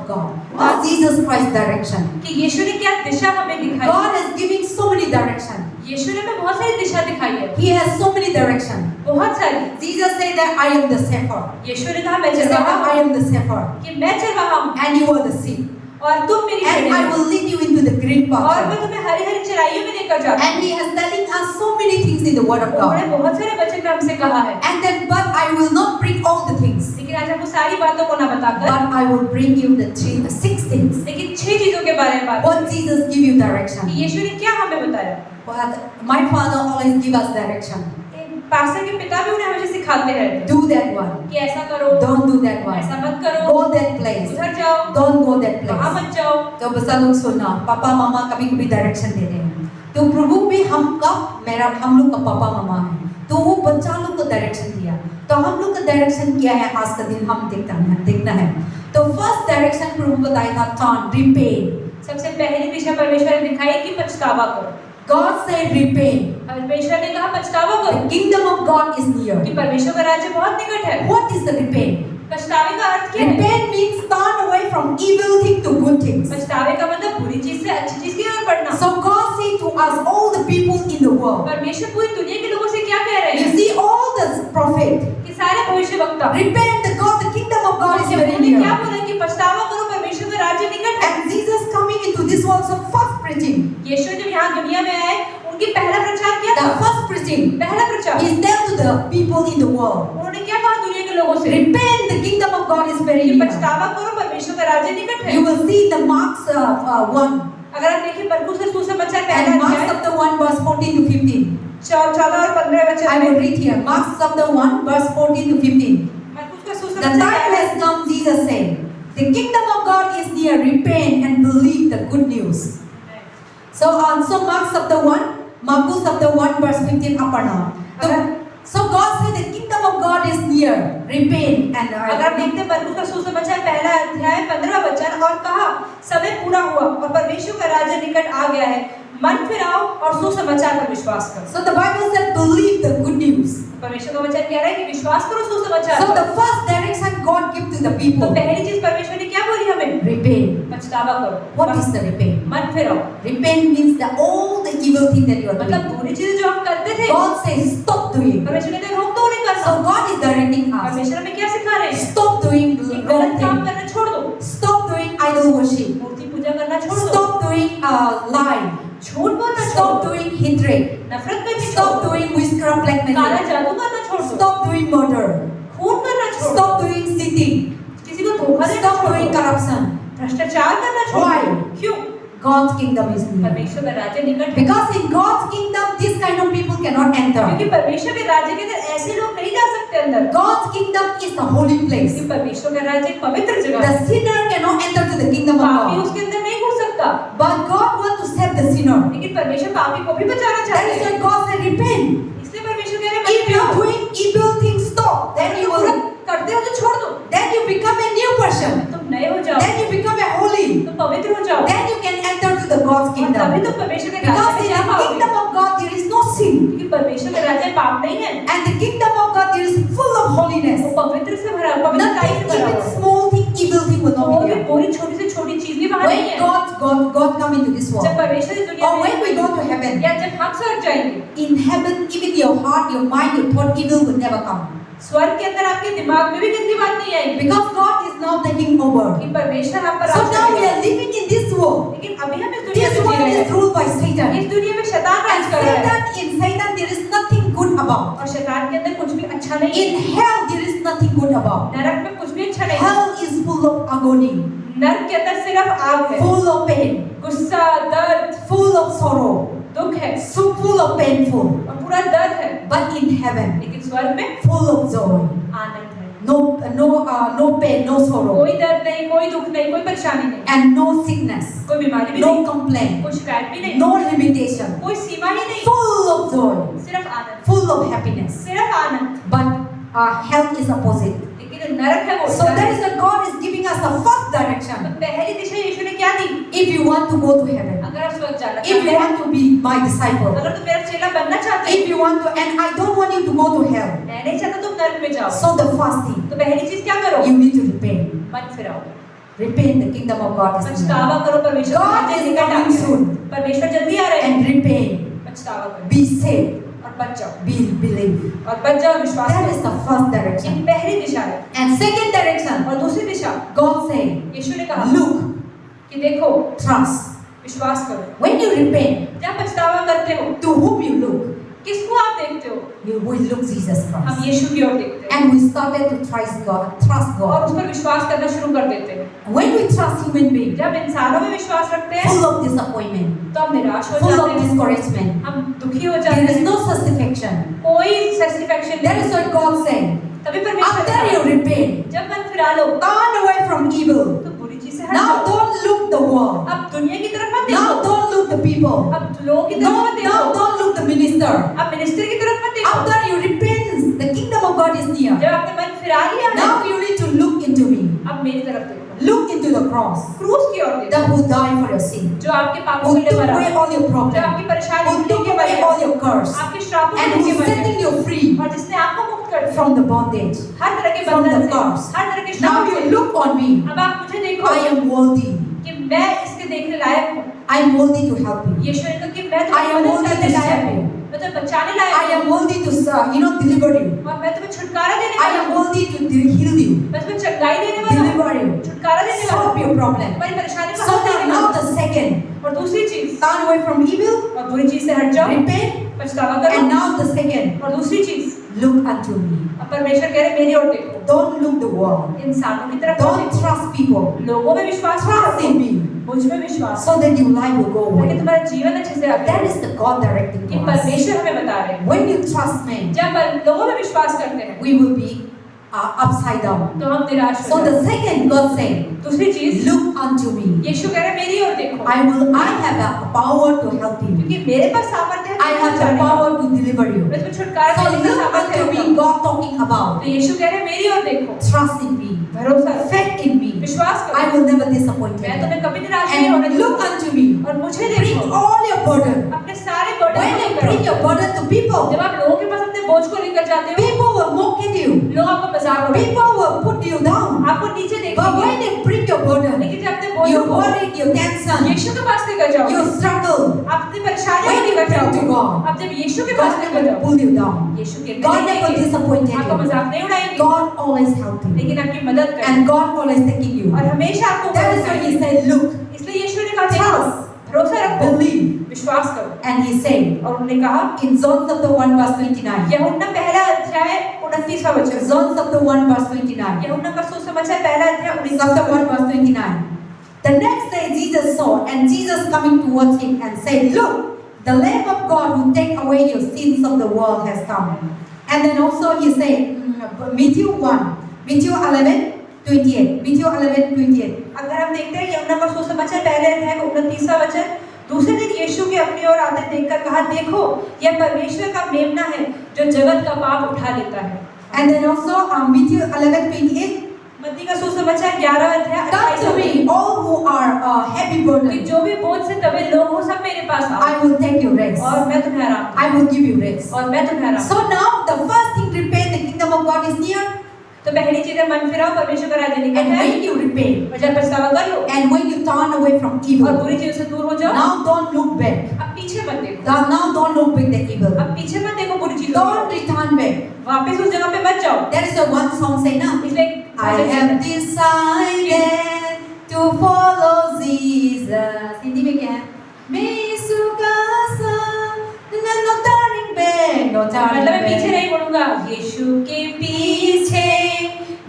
of God. What's Jesus Christ's direction? कि यीशु ने क्या दिशा हमें दिखाई? God is giving so many direction. यीशु ने हमें बहुत सारी दिशा दिखाई है। He has so many direction. बहुत सारी। Jesus said that I am the shepherd. यीशु ने कहा मैं He said चरवाहा that I am the shepherd. कि मैं चरवाहा हूँ And you are the sheep. और तुम मेरी And भेड़ें I हो। will lead you into the green और मैं pasture. तुम्हें हरी हरी चराइयों में लेकर जाऊंगा। And He has telling us so many things in the Word of उन्होंने God. बहुत सारे वचन में हमसे कहा है। And then, but I will not bring all the things. लेकिन आज आपको सारी बातों को ना बताकर, But I will bring you the 6 things. लेकिन 6 चीजों के बारे में बात What Jesus give you direction. कि यीशु ने क्या हमें बताया। But my Father always give us direction. Pastor के पिता भी उन्हें हमेशा सिखाते हैं Do that one. कि ऐसा करो, Don't do that one. ऐसा मत करो, Go that place. उधर जाओ, Don't go that वहाँ place. मत जाओ। तो बच्चा लोग सुनना, पापा मामा कभी कभी डायरेक्शन देते हैं। तो प्रभु भी हम लोग का पापा मामा है। तो वो बच्चा लोग को डायरेक्शन दिया। तो हम लोग का डायरेक्शन क्या है आज का दिन हम देखना है। तो फर्स्ट डायरेक्शन प्रभु बताया था टर्न, repent. सबसे पहली दिशा परमेश्वर ने दिखाई कि पछतावा करो। God said repent. परमेश्वर ने कहा पछतावा करो The kingdom of God is near. कि परमेश्वर का राज्य बहुत निकट है। What is the repent? पछतावे का अर्थ क्या है? Repent means turn away from evil thing to good things. पछतावे का मतलब बुरी चीज से अच्छी चीज की ओर बढ़ना। So God said to us, all the people in the world. परमेश्वर पूरी दुनिया के लोगों से क्या कह रहे You हैं? see all the prophet. कि सारे भविष्यवक्ता Repent, the kingdom of God is very उन्होंने क्या near. बोला कि पछतावा करो, परमेश्वर का राज्य निकट है। And Jesus coming into this world, so first preaching. यीशु जब यहाँ दुनिया में आए, उनकी पहला प्रचार क्या था? The first preaching पहला प्रचार is tell to the people in the world. उन्होंने क्या कहा दुनिया के लोगों से? Repent, the kingdom of God is very कि near. पछतावा करो, परमेश्वर का राज्य निकट है। You will see the Mark's 1 अगर आप देखिए मरकुस का सुसमाचार पहला and Mark अध्याय chapter 1 verse 14 to 15. 14 और 15 I वचन will में read here. Mark chapter 1 verse 14 to 15. मरकुस का The सुसमाचार time पहला has come, Jesus said. The kingdom of God is near. Repent and believe the good news. So Mark chapter 1, Marcus chapter 1 verse 15 up and down. So God said the kingdom of God is near. Repent and अगर आप देखते हैं मरकुस का सुसमाचार पहला अध्याय 15 वचन और कहा समय पूरा हुआ और परमेश्वर का राज्य निकट आ गया है, मन फिराओ और सुसमाचार पर विश्वास करो। So the Bible said believe the good news. परमेश्वर का वचन कह रहा है कि विश्वास करो सुसमाचार So पर। the first direction God give to the तो people. पहली चीज परमेश्वर ने क्या बोली हमें? Repent. पछतावा करो। What is the repent? मन फिराओ। Repent means that all the evil thing that you are मतलब doing. बुरी चीजें जो हम करते थे, God says stop doing. परमेश्वर कहते हैं रोक दो नहीं करना। So God is directing us. परमेश्वर हमें क्या सिखा रहे हैं? Stop doing कि wrong गलत काम thing. करना छोड़ दो, Stop doing idol worship. मूर्ति पूजा करना छोड़ दो, Stop doing lie. झूठ बोलना छोड़ Stop दो, doing hatred. नफरत करनी छोड़ Stop दो, doing witchcraft black काला magic. जादू करना छोड़ दो, Stop doing murder. खून करना छोड़ दो, Stop doing cheating. किसी को धोखा देना Stop छोड़ doing दो, corruption. भ्रष्टाचार करना छोड़ Why? दो। क्यों? God's kingdom is near. परमेश्वर का राज्य निकट है। Because in God's kingdom, this kind of people cannot enter. क्योंकि परमेश्वर के राज्य के अंदर ऐसे लोग नहीं जा सकते अंदर। God's kingdom is the holy place. क्योंकि परमेश्वर का राज्य एक पवित्र जगह The है। sinner cannot enter to the kingdom of पापी God. उसके अंदर नहीं घुस सकता, But God wants to save the sinner. लेकिन परमेश्वर पापी को भी बचाना That चाहते is हैं। why God said, repent. इसलिए परमेश्वर कह रहे हैं If you are doing evil things, stop. Then you will. करते हो तो छोड़ दो, Then you become a new person. तुम नए हो जाओ, Then you become a holy. तुम पवित्र हो जाओ, Then you can enter to the God's और kingdom. तभी तुम परमेश्वर के Because राज्य in में जा the पाओगे। kingdom of God there is no sin. क्योंकि परमेश्वर का राज्य पाप नहीं है, And the kingdom of God there is full of holiness. वो पवित्र से भरा, पवित्रता Nothing, से भरा even हुआ है। small thing, evil thing will not कोई be भी there. पूरी छोटी से छोटी चीज भी वहाँ नहीं When है। God come into this जब world, परमेश्वर इस दुनिया or में when we go to heaven, या जब हम स्वर्ग जाएंगे, in heaven even your heart, your mind, your thought, evil will never come. स्वर्ग के अंदर आपके दिमाग में भी गंदी बात नहीं आएगी, Because God is now taking over. कि परमेश्वर आप पर So राज now we करेगा। are living in this world. लेकिन अभी हम इस दुनिया This में जी world रहे is हैं, ruled by Satan. इस दुनिया में शैतान राज And कर रहा है, in Satan there is nothing good about. और शैतान के अंदर कुछ भी अच्छा नहीं है। In hell there is nothing good about. नरक में कुछ भी अच्छा नहीं है। Hell is full of agony, नरक के अंदर सिर्फ आग है, full of pain, गुस्सा, दर्द, full of sorrow, दुख है so full of painful. और पूरा दर्द है। But in heaven, लेकिन स्वर्ग में full of joy. आनंद है, No pain, no sorrow, कोई दर्द नहीं, कोई दुख नहीं, कोई परेशानी नहीं, and no sickness, कोई बीमारी भी no नहीं, complaint, कोई शिकायत भी नहीं, no limitation. कोई सीमा ही नहीं, Full of joy, सिर्फ आनंद, full of happiness. सिर्फ आनंद। But hell is opposite. लेकिन नरक है वो। So that is why God is giving us the first तो direction. पहली दिशा यीशु ने क्या दी? If you want to go to heaven, अगर आप स्वर्ग जाना if चाहते you हैं, want to be my disciple, अगर तुम मेरा चेला बनना चाहते if हैं, you want to, and I don't want you to go to hell. मैं नहीं चाहता तुम नरक में जाओ। So the first thing, तो पहली चीज क्या करो? you need to repent. मन फिराओ। Repent, the kingdom of God is near. पछतावा करो, परमेश्वर का God राज्य is निकट आ coming गया है। soon. परमेश्वर जल्दी आ रहे हैं। And repent, पछतावा करो be saved, और बच जाओ, believe. और बच जाओ, विश्वास That करो। is the first ये direction. पहली दिशा है। And second direction, और दूसरी दिशा, God saying, यीशु ने कहा look, कि देखो, trust. विश्वास करो। When you repent, जब पछतावा करते हो, to whom you look? किसको आप देखते हो? You will look Jesus हम Christ. यीशु की ओर देखते हैं And we started to trust और God. उस पर विश्वास करना शुरू कर देते हैं। When we trust human beings, जब इंसानों में विश्वास रखते हैं, full of disappointment, तो हम निराश हो full जाते of हैं, discouragement, हम दुखी हो there जाते is हैं, no satisfaction. कोई सेटिस्फैक्शन That नहीं। is what God said. तभी परमेश्वर ने After you कहा, repent, जब मन फिरा लो, turn away from evil. तो बुरी चीज से हट Now जाओ। don't look the world. अब दुनिया की तरफ मत Now देखो, don't look the people. अब लोगों की तरफ No, मत now देखो, don't look the minister. अब मिनिस्टर की तरफ मत देखो। After you repent, the kingdom of God is near. जब आपने मन फिरा लिया है, Now you need to look into me. अब मेरी तरफ देखो, Look into the cross. क्रूस की ओर देखो, That who died for your sin. जो आपके पापों Who के लिए took मरा, away all your जो problems. आपकी परेशानी Who took लेके away मरा, all your curse. आपके श्रापों को And लेके who's मरा, setting you free और जिसने आपको मुक्त कर दिया from the bondage. हर तरह के From बंधन the से, curse. हर तरह के Now श्राप you से। look on me. अब आप मुझे देखो I am worthy. कि मैं इसके देखने लायक हूँ। I am worthy to help you. यीशु ने कहा कि मैं I am तुम्हें मदद worthy करने to लायक save हूँ, you. मैं तुम्हें बचाने लायक I am हूँ, worthy to deliver you. और मैं तुम्हें छुटकारा देने I वाला am हूँ, worthy to heal you. मैं तुम्हें चंगाई देने वाला हूँ, Deliver you. छुटकारा देने वाला Solve हूँ, your problem. तुम्हारी परेशानी को So हल देने now वाला हूँ। the second. और दूसरी चीज, Turn away from evil. और बुरी चीज से हट जाओ, Repent. पछतावा करो। And now the second. और दूसरी चीज, Look unto me. अब परमेश्वर कह रहे मेरी ओर देखो, Don't look the world. इंसानों की तरफ मत Don't देखो, trust people. लोगों में विश्वास मत Trust रखो, in me. मुझ में विश्वास, So that your life will go ताकि away. तुम्हारा जीवन अच्छे से आगे That बढ़े। is the God directing कि to us. परमेश्वर हमें बता रहे हैं, When you trust me, जब लोगों में विश्वास करते हैं, we will be upside down. तो हम निराश हो So जाते the second God said, हैं। दूसरी चीज, look unto me. यीशु कह रहे हैं मेरी ओर देखो, I have a power to help you. क्योंकि मेरे पास सामर्थ्य है, I have the power to deliver you. मैं तुम्हें छुटकारा So देने का look सामर्थ्य unto रखता me, हूँ। God talking about. तो यीशु कह रहे हैं मेरी ओर देखो, Trust in me. भरोसा रखो, Faith in me. विश्वास I करो, will never disappoint मैं you. तुम्हें कभी निराश नहीं होने And look दूंगा। unto me. और मुझे Bring देखो, all your burden. अपने सारे बर्डन When को you लेकर bring आओ। your burden to people, जब आप लोगों के पास अपने बोझ को लेकर जाते हो, people will mock at you. लोग आपको मजाक उड़ाएंगे, People will put you down. आपको नीचे But देखेंगे, when you bring your burden, लेकिन जब अपने बोझ your को worry, your tension, यीशु के पास लेकर जाओ, your struggle, आप अपनी परेशानियों When को you लेकर bring to जाओ, God, आप जब यीशु के पास God लेकर never जाओ, pull you down. यीशु के God never disappointed आपको you. मजाक नहीं उड़ाएंगे, God always help you. लेकिन आपकी मदद करेंगे And God always taking you. और हमेशा आपको That मदद is why करेंगे। He said, look, इसलिए यीशु ने कहा देखो, trust, भरोसा रखो, believe. विश्वास करो। And He said, और उन्होंने कहा, in John chapter 1 verse 29. यूहन्ना पहला अध्याय 29वां वचन, John chapter 1 verse 29. यूहन्ना का सुसमाचार पहला अध्याय 29वां Chapter 1 वचन। verse 29. The next day Jesus saw, and Jesus coming towards him and said, look, the Lamb of God who take away your sins of the world has come. And then also he said, Matthew 11:28. Matthew 11:28. अगर हम देखते हैं यूहन्ना का सुसमाचार पहले अध्याय का 29वां वचन, दूसरे दिन यीशु के अपनी ओर आते देखकर कहा, देखो यह परमेश्वर का मेमना है जो जगत का पाप उठा लेता है। And then also Matthew 11:28. मत्ती का सुसमाचार 11 अध्याय Come to 28 me, all who are heavy कि burdened, जो भी बोझ से दबे लोग हो सब मेरे पास आओ I will take your rest. और मैं तुम्हें आराम दूंगा। I will give you rest. और मैं तुम्हें आराम So now the first thing, repent, the kingdom of God is near. तो पहली चीज है मन फिराओ, परमेश्वर का राज्य निकट And है, when you repent, और जब पछतावा कर लो and when you turn away from और evil, बुरी चीजों से दूर हो जाओ, now don't look back. अब पीछे मत देखो, Now don't look back the evil. अब पीछे मत देखो बुरी चीजों Don't को, return back. वापस उस जगह पे मत जाओ। That is the one song say now. इसलिए I have decided to follow Jesus. Hindi में क्या है? मैं यीशु का संग, no turning back, no turning मतलब मैं पीछे back. नहीं मुड़ूंगा, यीशु के पीछे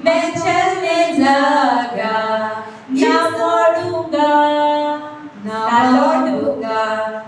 मैं चलने लगा, ना मुड़ूंगा, ना लौटूंगा।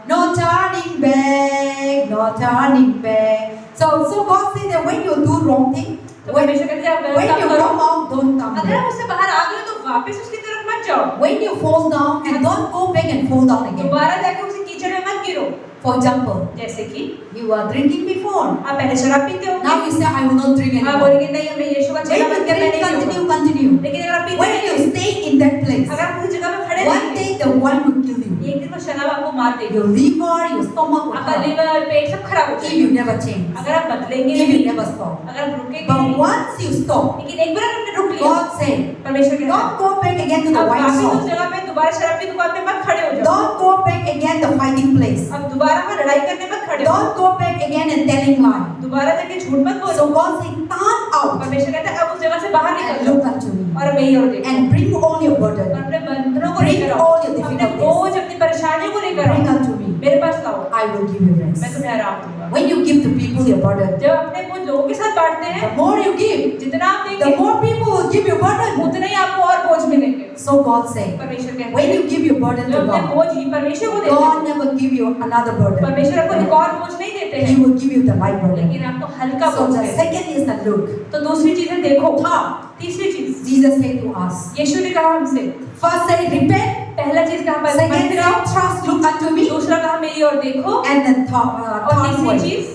No turning back, no turning back. So God said that when you do wrong thing, तो when परमेश्वर कहते हैं आप गलत you काम करो, come out, don't come अगर आप back. उससे बाहर आ गए हो तो वापस उसकी तरफ मत जाओ, When you fall down, and don't go back and fall down again. दोबारा जाके उसी कीचड़ में मत गिरो। For example, जैसे कि you are drinking before. आप पहले शराब पीते हो, Now you say, I will not drink आप anymore. बोलेंगे नहीं मैं यीशु का When चेला you बनकर मैं drink, नहीं पीऊंगा। continue. लेकिन अगर आप पीते When नहीं you हो, stay in that place, अगर आप उस जगह में खड़े one रहेंगे, day the wine will kill you. एक दिन वो शराब आपको मार देगी, Your liver, your stomach will आपका hurt. लिवर, पेट सब खराब हो If जाएगा you never change, अगर आप बदलेंगे if you नहीं, never stop. अगर आप रुकेंगे But नहीं। once you stop, लेकिन एक बार आपने रुक लिया, God said, परमेश्वर कहता don't go back again to है the अब wine वापस उस shop. जगह पे दोबारा शराब की दुकान पे मत खड़े हो जाओ, Don't go back again the fighting place. अब दोबारा में लड़ाई करने मत खड़े हो, Don't go back again and telling lie. दोबारा जाके झूठ मत बोलो। So God said, turn out परमेश्वर कहता है अब उस जगह से बाहर and निकल look जाओ unto me और मेरी ओर देखो and bring all your और burden. अपने बंधनों को Bring लेकर all आओ, your अपने difficulties. बोझ, अपनी परेशानियों को लेकर Bring आओ, unto me. मेरे पास लाओ, I will give you मैं rest. तुम्हें आराम दूंगा। When you give to people your burden, जब अपने बोझ लोगों के साथ बांटते the हैं, more you give, जितना आप the देंगे more people will give you burden. उतने ही आपको और बोझ मिलेंगे। So God said, परमेश्वर कहते when हैं you give your burden जो to अपने God, बोझ ही परमेश्वर को देते God हैं, never give you another burden. परमेश्वर आपको एक और बोझ नहीं देते He हैं, will give you the light burden. लेकिन आपको हल्का So बोझ the देते हैं। second is the look. तो दूसरी चीज है देखो। Third, तीसरी चीज Jesus said to us. यीशु ने कहा हमसे, First say repent. पहला चीज कहा पर Second मत say फिराओ, trust, look unto me. दूसरा कहा मेरी ओर देखो, And the और third तीसरी word, चीज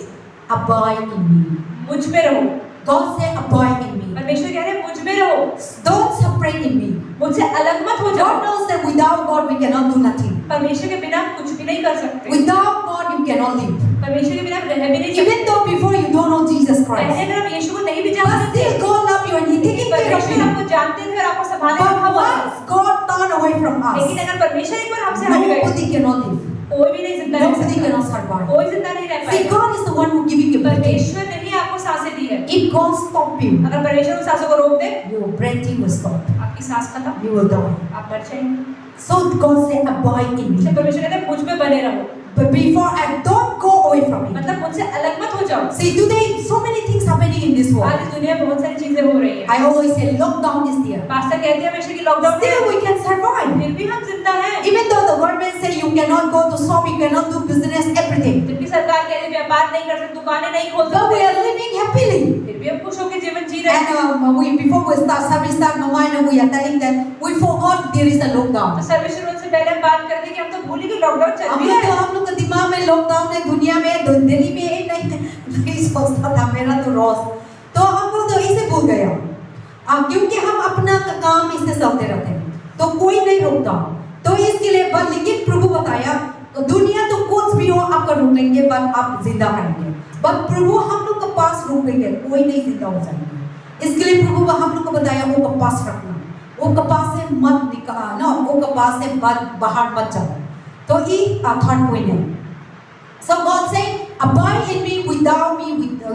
abide in me. मुझ में रहो। God said abide in me. परमेश्वर कह रहे हैं मुझ में रहो, Don't separate in me. मुझसे अलग मत हो God जाओ। knows that without God we cannot do nothing. परमेश्वर के बिना आप कुछ भी नहीं कर सकते, Without God you cannot live. परमेश्वर के बिना आप रह भी नहीं सकते। Even though before you don't know Jesus पहले Christ, अगर आप यीशु को नहीं भी but जानते थे, still God love you and He taking care of परमेश्वर you. आपको जानते थे और आपको संभालने But रखा हुआ था। once God turn away from us, लेकिन अगर परमेश्वर एक बार हमसे हट गए, nobody cannot live. कोई भी नहीं जिंदा रह Nobody सकता, cannot survive. कोई जिंदा नहीं रह See, पाएगा। God is the one who giving you breathing. परमेश्वर ने ही आपको सांसें दी है। If God stop you, अगर परमेश्वर उन सांसों को रोक दे, your breathing will stop. आपकी सांस खत्म, You will die. आप मर जाएंगे। So God said, abide in इसलिए me. परमेश्वर कहते हैं मुझ में बने रहो, But before I don't go away from me. मतलब मुझसे अलग मत हो जाओ। See, today so many things happening in this world. आज इस दुनिया में बहुत सारी चीजें हो रही हैं। I always say lockdown is there. Pastor कहते हैं हमेशा कि lockdown Still we can survive. फिर भी हम जिंदा हैं। Even though the government say you cannot go to shop, you cannot do business, everything. जबकि सरकार कह रही है व्यापार नहीं कर सकते, दुकानें नहीं खोल But we सकते, are living happily. फिर भी हम खुश होकर जीवन जी रहे हैं। And we before we start service start, Mama and we are telling them we forgot there is a lockdown. तो सर्विस शुरू से पहले हम बात करते हैं कि हम तो भूल ही गए लॉकडाउन चल हम भी लोग रहा है। हम लोग के दिमाग में लॉकडाउन है, दुनिया में दिल्ली में ये नहीं सोचता था मेरा तो रोज, तो हम लोग तो इसे भूल गया। क्योंकि हम अपना काम इससे चलते रहते हैं तो कोई नहीं रोकता, तो इसके लिए बस लेकिन प्रभु बताया तो दुनिया तो कुछ भी हो आपको रोकेंगे बट आप जिंदा करेंगे, बट प्रभु हम लोग के पास रोकेंगे कोई नहीं जिंदा हो जाएंगे। इसके लिए प्रभु हम लोग को बताया वो कपास रखना, वो कपास से मत निकालना, वो कपास से बाहर मत जाओ। तो ये थर्ड पॉइंट है। So God said, abide in me, without me,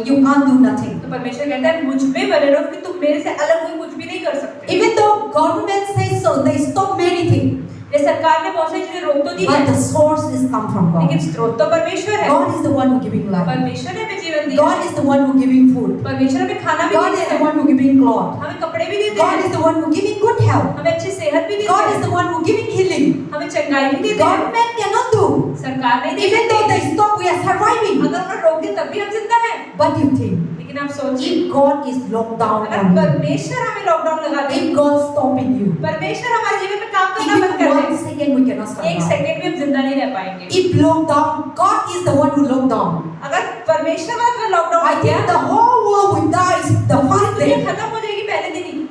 you can't do nothing. तो परमेश्वर कहता है मुझ में बने रहो कि तुम मेरे से अलग हुए कुछ भी नहीं कर सकते। Even though government says so, they stop many things. ये सरकार ने बहुत सारी चीजें रोक तो दी है, But the source is come from God. लेकिन स्रोत तो परमेश्वर है। God is the one who giving life. परमेश्वर ने हमें जीवन दिया, God is the one who giving food. परमेश्वर हमें खाना भी God देते is the हैं, one who giving cloth. हमें कपड़े भी देते God हैं, is the one who giving good health. हमें अच्छी सेहत भी देते God is हैं, the one who giving healing. हमें चंगाई भी देते हैं। Government cannot do. सरकार नहीं दे Even though सकती, they stop, we are surviving. अगर उन्हें रोक दे तब भी हम जिंदा हैं। But you think, लेकिन आप सोचिए, if God is locked down अगर on you, परमेश्वर हमें लॉकडाउन लगा दे, if God stopping you, परमेश्वर हमारे जीवन में काम करना बंद even कर one they, second we cannot एक survive. सेकंड भी हम जिंदा नहीं रह पाएंगे। If lockdown, God is the one who locked down. अगर परमेश्वर का लॉकडाउन I हो गया, think the whole world will die the first दुनिया day. खत्म हो जाएगी पहले दिन ही।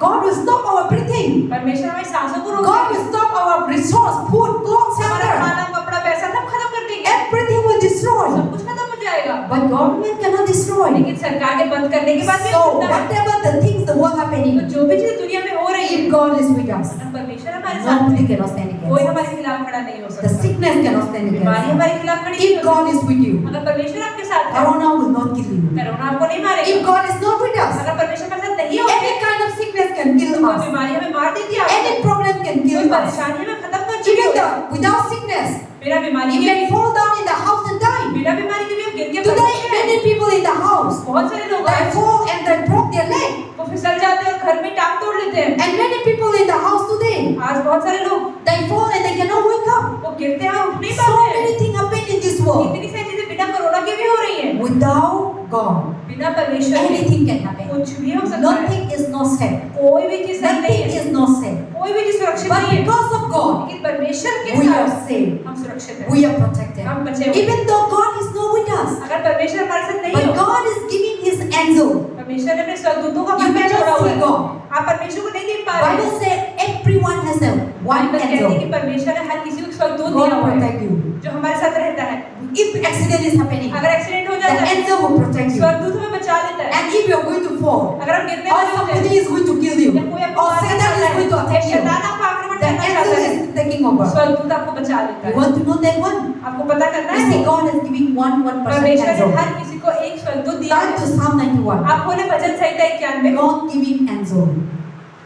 God will stop our breathing. परमेश्वर हमारी सांसों को रोक God देगा, will stop our resource, food, clothes, हमारा shelter. खाना, कपड़ा, पैसा सब खत्म कर देंगे, Everything will destroy. सब कुछ खत्म हो जाएगा। But government cannot destroy. लेकिन सरकार के बंद करने के बाद भी So हम जिंदा हैं। whatever the things the world तो happening, जो भी चीजें दुनिया में हो रही है, if God is with us, अगर परमेश्वर हमारे साथ nobody है, cannot stand कोई against. हमारे खिलाफ खड़ा नहीं हो The सकता। sickness cannot stand बीमारी against. हमारे खिलाफ खड़ी नहीं If हो God is with you, सकती। अगर परमेश्वर आपके साथ है, Corona will not kill you. Corona आपको नहीं मारेगा। If God is not with us, अगर परमेश्वर हमारे साथ नहीं होगा, any kind of sickness can kill कोई us. बीमारी हमें मार देती है, Any problem can कोई kill us. परेशानी हमें खत्म कर चुकी Even है। without sickness, बिना बीमारी you के can fall down in the house and die. बिना बीमारी के भी हम गिर के Today, पड़ते हैं। many people in the house, बहुत सारे लोग they हैं, fall and they broke their leg. वो फिसल जाते हैं और घर में टांग तोड़ लेते हैं। And many people in the house today, आज बहुत सारे लोग they fall and they cannot wake up. वो गिरते हैं और उठ नहीं So पाते हैं। many things happen in this world. इतनी सारी चीजें बिना कोरोना के भी हो रही हैं। Without God, बिना परमेश्वर के anything can happen. कुछ भी हो सकता है। Nothing is not safe. कोई भी चीज सही नहीं Nothing है, is not safe. कोई भी चीज सुरक्षित But नहीं है। because of God, लेकिन परमेश्वर के we are साथ safe. हम सुरक्षित हैं, We are protected. हम बचे हुए हैं। Even though God is not with us, अगर परमेश्वर हमारे साथ नहीं but हो, God is giving His angel. परमेश्वर ने अपने स्वर्गदूतों का You मंडल छोड़ा cannot हुआ see है। God. आप परमेश्वर को नहीं देख पा रहे Bible हैं। says everyone has a one Bible कहती है कि angel. परमेश्वर ने हर किसी को एक स्वर्गदूत God दिया हुआ है protect you. जो हमारे साथ रहता है। If accident is happening, अगर एक्सीडेंट हो the जाता है angel will protect you. स्वर्गदूत हमें बचा लेता है। And if you are going to fall, अगर हम गिरने or वाले होते somebody हैं is going to kill you, या कोई आपको or मारना Satan चाहता is going to है, attack you, शैतान आपको आक्रमण the करना angel चाहता है, is taking over. स्वर्गदूत आपको बचा लेता You है। want to know that one? आपको पता करना You see, है God is giving one person परमेश्वर ने angel. हर किसी को एक स्वर्गदूत दिया Turn है। to Psalm 91. आप खोले भजन संहिता 91 God giving angel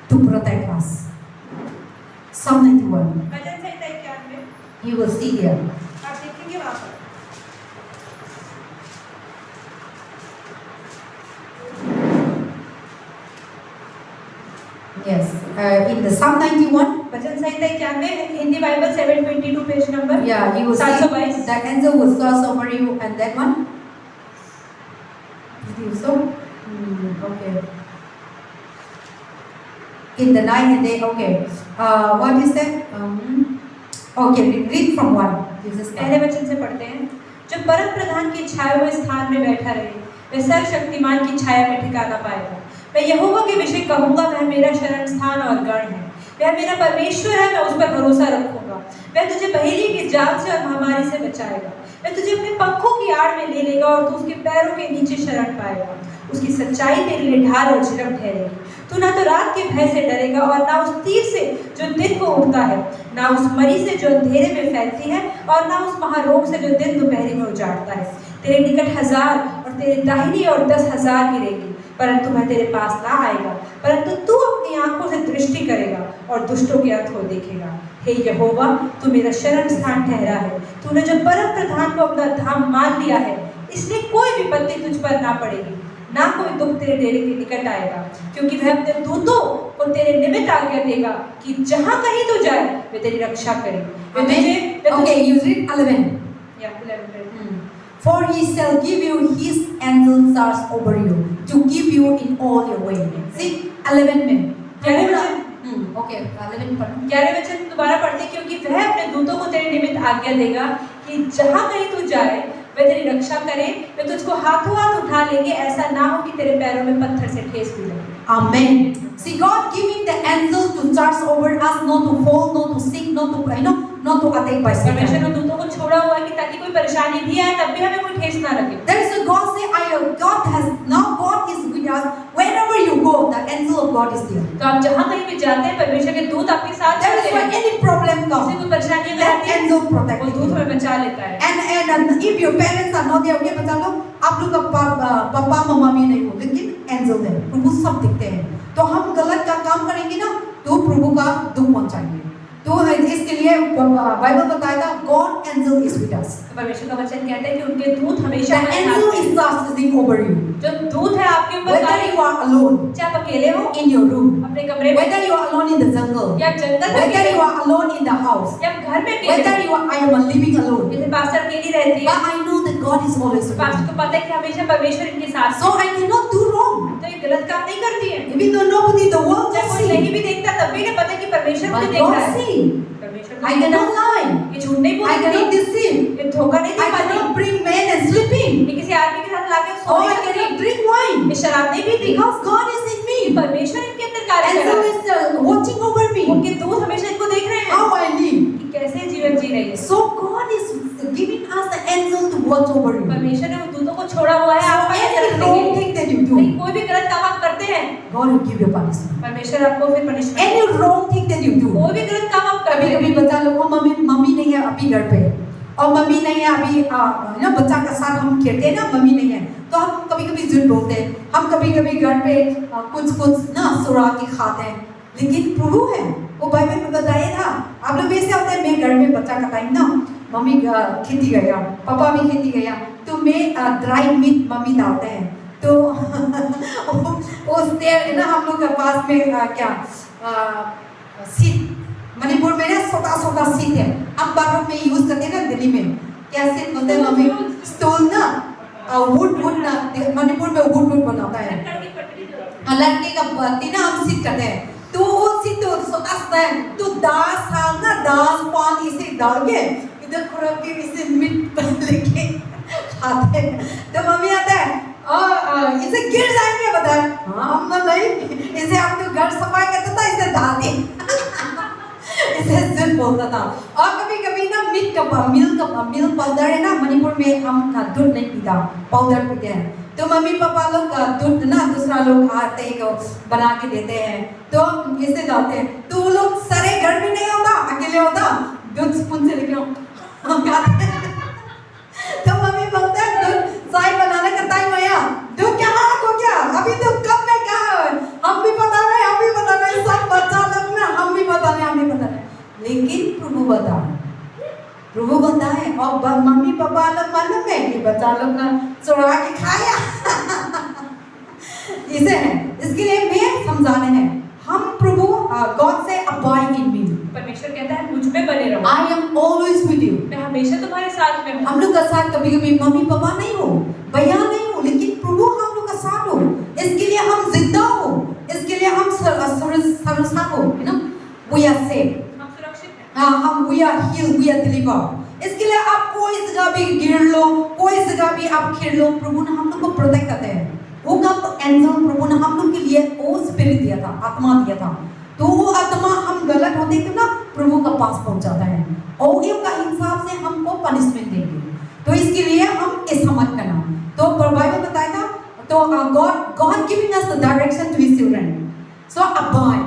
to protect us. Psalm 91. Bhajan Samhita 91 You will see there. आप देखेंगे वहाँ पर। Yes. In the Psalm 91. Bhajan Samhita 91 Hindi Bible 722 page number Yeah, you will 722 see that angel will source over you and that one. Did you saw? Okay. In the night and day, okay. What is that? Okay, read from one. This is पहले वचन से पढ़ते हैं। जो परम प्रधान की छाया हुए स्थान में बैठा रहे वह सर्वशक्तिमान की छाया में ठिकाना पाएगा। मैं यहोवा के विषय कहूंगा, वह मेरा शरण स्थान और गढ़ है, वह मेरा परमेश्वर है, मैं उस पर भरोसा रखूंगा। वह तुझे पहेली के जाल से और महामारी से बचाएगा। वह तुझे अपने पंखों की आड़ में ले लेगा और तू उसके पैरों के नीचे शरण पाएगा। उसकी सच्चाई तेरे लिए ढाल और झिड़क ठहरेगी। तू ना तो रात के भय से डरेगा और ना उस तीर से जो दिन को उड़ता है, ना उस मरी से जो अंधेरे में फैलती है, और ना उस महारोग से जो दिन दोपहरी में उजाड़ता है। तेरे निकट 1000 और तेरे दाहिनी और 10,000 गिरेगी, परंतु वह तेरे पास ना आएगा। परंतु तू अपनी आंखों से दृष्टि करेगा और दुष्टों के अंत को देखेगा। हे यहोवा, तू मेरा शरण स्थान ठहरा है। तूने जो परम प्रधान को अपना धाम मान लिया है, इसलिए कोई विपत्ति तुझ पर ना पड़ेगी, ना कोई दुख तेरे डेरे के निकट आएगा। क्योंकि वह अपने दूतों को तेरे निमित्त आज्ञा देगा कि जहाँ कहीं तू जाए वे तेरी रक्षा करें। Okay, you read 11. For he shall give you his angel charge over you to keep you in all your way. See, 11 में. Okay, 11 पढ़ो. 11 वचन दोबारा पढ़ते, क्योंकि वह अपने दूतों को तेरे निमित्त आज्ञा देगा कि जहाँ कहीं तू जाए वे तेरी रक्षा करें। वे तुझको हाथों हाथ उठा लेंगे, ऐसा ना हो कि तेरे पैरों में पत्थर से ठेस भी लगे। Amen. See, God giving the angel to charge over us, not to fall, not to sick, not to not to attack by परमेश्वर Satan. ने दूतों को छोड़ा हुआ है कि ताकि कोई परेशानी भी आए तब भी हमें कोई ठेस ना लगे। There is a God say, God is with us. Wherever you go, the angel of God is there. तो आप जहाँ कहीं भी जाते हैं परमेश्वर के दूत आपके साथ There चलते is when हैं। any problem किसी comes, को परेशानी अगर that आती है angel protect वो दूत you. हमें बचा लेता है। And if your parents are not there, okay, बच्चा लोग, आप लोग का पापा मम्मा भी नहीं हो, लेकिन एंजल है, प्रभु सब दिखते हैं। तो हम गलत का काम करेंगे ना, तो प्रभु का दुख पहुंचाएंगे। तो इसके लिए बाइबल बताएगा, God angel is with us. तो परमेश्वर का वचन कहता है कि उनके दूत हमेशा The हमारे angel साथ is हैं। charging over you. जो दूत है आपके ऊपर Whether कार्य- you are alone चाहे आप अकेले हो in your room, अपने कमरे में, whether you are alone in the jungle, या आप जंगल में whether अकेले you हो, are alone in the house, या आप घर में अकेले whether हो। I am living alone, जैसे पास्टर अकेली रहती है, but I know that God is always with pastor me. को पता है कि हमेशा परमेश्वर इनके साथ So I cannot do wrong. है। तो ये गलत काम नहीं करती है। Even though nobody in the world चाहे can कोई नहीं see, भी देखता तब भी इन्हें पता है कि परमेश्वर मुझे but देख रहा God है। see. परमेश्वर I cannot lie. ये झूठ नहीं I cannot बोलती, deceive. ये धोखा नहीं दे I पाती, cannot bring men and sleeping. ये किसी आदमी के साथ लाके सो Or नहीं I सकती, cannot drink wine. ये शराब नहीं पीती, Because God is in ये me. परमेश्वर इनके अंदर कार्य कर Angel रहा है। is watching over me. उनके दूत हमेशा इनको देख रहे हैं How I live. कि कैसे जीवन जी रही है। So God is giving us the angel to watch over you. परमेश्वर ने उन दूतों को छोड़ा हुआ है So आप पर नजर any रखने wrong के लिए। thing that you कहीं do, कोई भी गलत काम आप करते हैं, God will give you punishment. परमेश्वर आपको फिर punishment. Any wrong thing that you do. कोई भी गलत काम आप करते कभी हैं, कभी बच्चा लोग को मम्मी नहीं है अभी घर पे, और मम्मी नहीं है अभी ना बच्चा के साथ हम खेलते हैं ना, मम्मी नहीं है, तो हम कभी कभी झूठ बोलते हैं। हम कभी कभी घर पे कुछ ना सुरा के खाते हैं, लेकिन प्रभु है वो बाइबल में बताया था। आप लोग ऐसे होते हैं, मैं घर में बच्चा का टाइम ना, मम्मी खेती गया, पापा भी खेती गया, तो मैं ड्राई मीट मम्मी डालते हैं, तो उस देर ना हम लोग के पास में क्या सीट, मणिपुर में ना छोटा छोटा सीट है, हम बाथरूम में यूज करते हैं ना दिल्ली में, क्या सीट बोलते हैं मम्मी, स्टूल ना, वुड ना, मणिपुर में वुड बनाता है, लड़के का पत्ती ना हम सीट करते हैं, तो वो सीट तो छोटा सा है, तो दाल पान इसे डाल के इधर खुरक के इसे मीट लेके खाते हैं। तो मम्मी आता है और इसे गिर जाएंगे बताए। हाँ हम नहीं, इसे हम तो घर सफाई करता था, इसे डाल दिए। इसे झूठ बोलता था। और कभी कभी ना मिल्क पाउडर है ना, मणिपुर में हम दूध नहीं पीता, पाउडर पीते हैं। तो मम्मी पापा लोग दूध ना दूसरा लोग आते हैं बना के देते हैं, तो इसे डालते हैं। तो वो लोग सारे घर में नहीं होता, अकेले होता, दूध स्पून से लेके खाते हैं। तो मम्मी बोलते हैं दूध चाय बनाने का टाइम आया, दूध कहाँ हो गया, अभी तो कब में कहाँ है, हम भी बता रहे, सब बच्चा लोग ना हम भी बता रहे। लेकिन प्रभु बताए और मम्मी पापा लोग मालूम है कि बच्चा लोग ना चुरा के खाया। इसे है, इसके लिए मैं समझाने हैं, हम प्रभु गॉड से अबाइड इन मी। परमेश्वर कहता है मुझ में बने रहो। I am always with you. मैं हमेशा तुम्हारे साथ में हूँ। हम लोग का साथ कभी कभी मम्मी पापा नहीं हो, भैया नहीं हो, लेकिन प्रभु हम लोग का साथ हो। इसके लिए हम जिंदा हो, इसके लिए हम सुरक्षा हो, है ना, वी आर सेफ, हम सुरक्षित हैं। हाँ हम we are healed, we are delivered. इसके लिए आप कोई जगह भी गिर लो, कोई जगह भी आप खेल लो, प्रभु ने हम लोग को प्रोटेक्ट करते हैं। वो कब एंजल प्रभु ने हम लोग के लिए वो स्पिरिट दिया था, आत्मा दिया था, तो वो आत्मा हम गलत होते तो ना प्रभु का पास पहुंच जाता है और ये का हिसाब से हमको पनिशमेंट देंगे। तो इसके लिए हम ऐसा मत करना। तो बाइबल बताया था, तो God giving us the direction to his children, so abide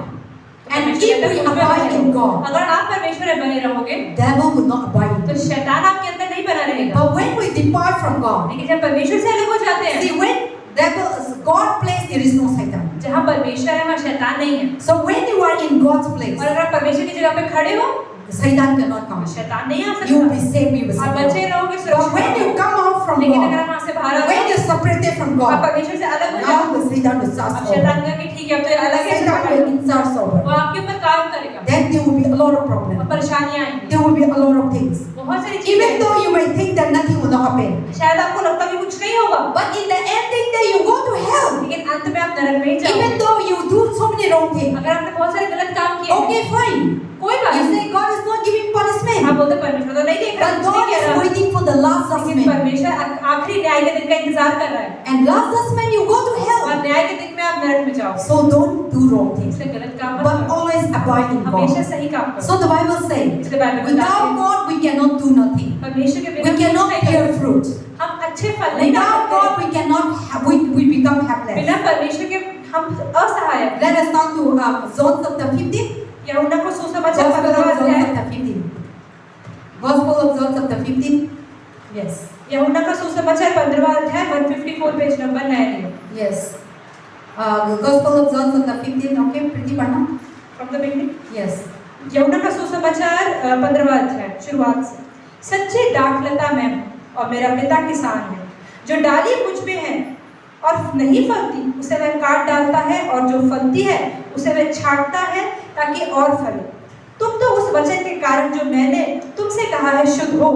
and if we abide in God, अगर आप परमेश्वर में बने रहोगे, devil will not abide, तो शैतान आपके अंदर नहीं बना रहेगा। but when we depart from God, लेकिन जब परमेश्वर से अलग हो जाते हैं, see when God place there is no Satan, जहाँ परमेश्वर है वहाँ शैतान नहीं है। so when you are in God's place, और अगर आप परमेश्वर की जगह पे खड़े हो, Satan cannot come, शैतान नहीं आ you will सकता। be safe, you will be आप safe. बचे रहोगे, But सुरक्षित when you रहोगे। come out from लेकिन अगर God, आप वहाँ से बाहर आ when गए, you separated from आप God, परमेश्वर से अलग हो now जाओ, the Satan will start अब over. शैतान का कि ठीक है अब तो ये अलग है, Satan will insert वो over. आपके ऊपर काम करेगा, Then there will be a lot of और problems. परेशानियां आएंगी, There will be a lot of things. बहुत सारी Even चीजें। though you may think that nothing will not happen, शायद आपको लगता कि कुछ नहीं होगा, but in the ending day you go to hell. लेकिन अंत में आप नरक में ही जाओगे। Even though you do so many wrong things, अगर आपने बहुत सारे गलत काम किए, okay, fine. कोई बात You नहीं। say God is not giving punishment, आप बोलते परमेश्वर तो नहीं देख रहा, but कुछ नहीं God कह is रहा, waiting for the last लेकिन judgment. परमेश्वर आखिरी न्याय के दिन का इंतजार कर रहा है, And last judgment you go to और hell. न्याय के दिन में आप नरक में जाओगे। So don't do wrong things, इसलिए गलत काम मत but करो, always abide in हमेशा God. सही काम करो। So the Bible says, इसलिए बाइबल बताती without है, God we cannot do nothing. परमेश्वर के बिना We कुछ cannot नहीं bear कर fruit. सकते। हम अच्छे फल नहीं ला Without God सकते, we cannot have, we become helpless. बिना परमेश्वर के हम असहाय हैं। Let us turn to John chapter 15. यूहन्ना को सुसमाचार Gospel of 15वां John अध्याय, chapter 15. Gospel of John chapter 15. Yes. यूहन्ना का सुसमाचार 15वां अध्याय 154 page number 9 Yes. Gospel of John chapter 15. Okay, प्रीति पढ़ना. from the beginning। Yes. यूहन्ना का सुसमाचार 15वां अध्याय शुरुआत से। सच्ची दाखलता मैं हूँ और मेरा पिता किसान है। जो डाली मुझ में है और नहीं फलती उसे वह काट डालता है, और जो फलती है उसे वह छांटता है ताकि और फले। तुम तो उस वचन के कारण जो मैंने तुमसे कहा है शुद्ध हो।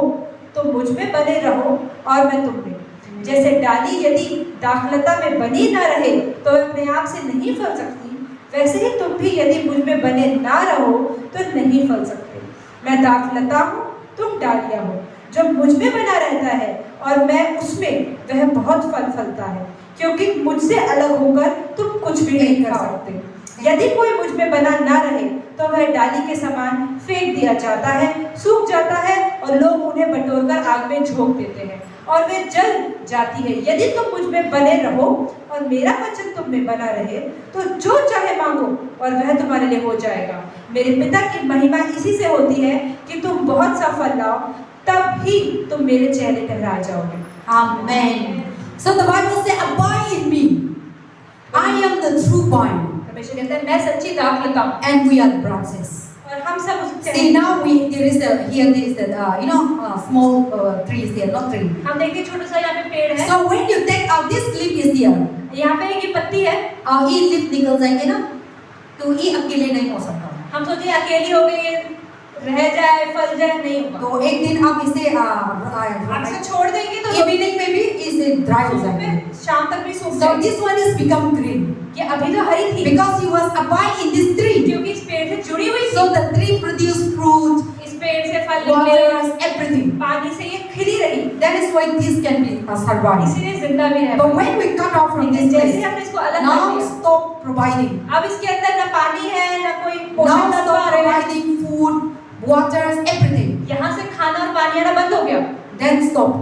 तुम मुझ में बने रहो और मैं तुम में। जैसे डाली यदि दाखलता में बनी न रहे तो वह अपने आप से नहीं फल सकती, वैसे ही तुम भी यदि मुझ में बने ना रहो तो नहीं फल सकते। मैं दाखलता हूँ, तुम डालियाँ हो। जो मुझ में बना रहता है और मैं उसमें, वह बहुत फल फलता है, क्योंकि मुझसे अलग होकर तुम कुछ भी नहीं कर सकते। यदि कोई मुझ में बना ना रहे तो वह डाली के समान फेंक दिया जाता है, सूख जाता है, और लोग उन्हें बटोरकर आग में झोंक देते हैं और वे जल जाती है। यदि तुम मुझ में बने रहो और मेरा वचन तुम में बना रहे तो जो चाहे मांगो और वह तुम्हारे लिए हो जाएगा। मेरे पिता की महिमा इसी से होती है कि तुम बहुत सा फल लाओ, तब ही तुम मेरे चेहरे ठहरा जाओगे। Amen. So the Bible says, abide in me. I am the true vine, परमेश्वर कहता है मैं सच्ची दाखलता हूँ and we are the branches. और हम सब उससे। See now there is small trees here, not tree. हम देखते हैं छोटा सा यहाँ पे पेड़ है, So when you take out this leaf is here, यहाँ पे एक ये पत्ती है, ये leaf निकल जाएंगे ना, तो ये अकेले नहीं हो सकता। हम सोचे अकेली हो गई, रह जाए फल जाए, नहीं होगा। तो एक दिन आप इसे आप इसे छोड़ देंगे तो इवनिंग में भी इसे ड्राई हो जाएंगे। शाम तक भी सूख So जाएगी। this one is become green ये अभी तो हरी थी because he was abide in this tree. क्योंकि इस पेड़ से जुड़ी हुई So थी। the tree produced fruit, इस पेड़ से फल निकले, waters, everything. पानी से ये खिली रही। That is why this can be survived. इसीलिए जिंदा भी रह But पाए। when we cut off from लेकिन this जैसे place, हमने इसको अलग कर now दिया, stop providing. अब इसके अंदर ना पानी है ना कोई पोषक Now तत्व stop आ रहे हैं, providing food, waters, everything. यहाँ से खाना और पानी आना बंद हो गया। Then stop.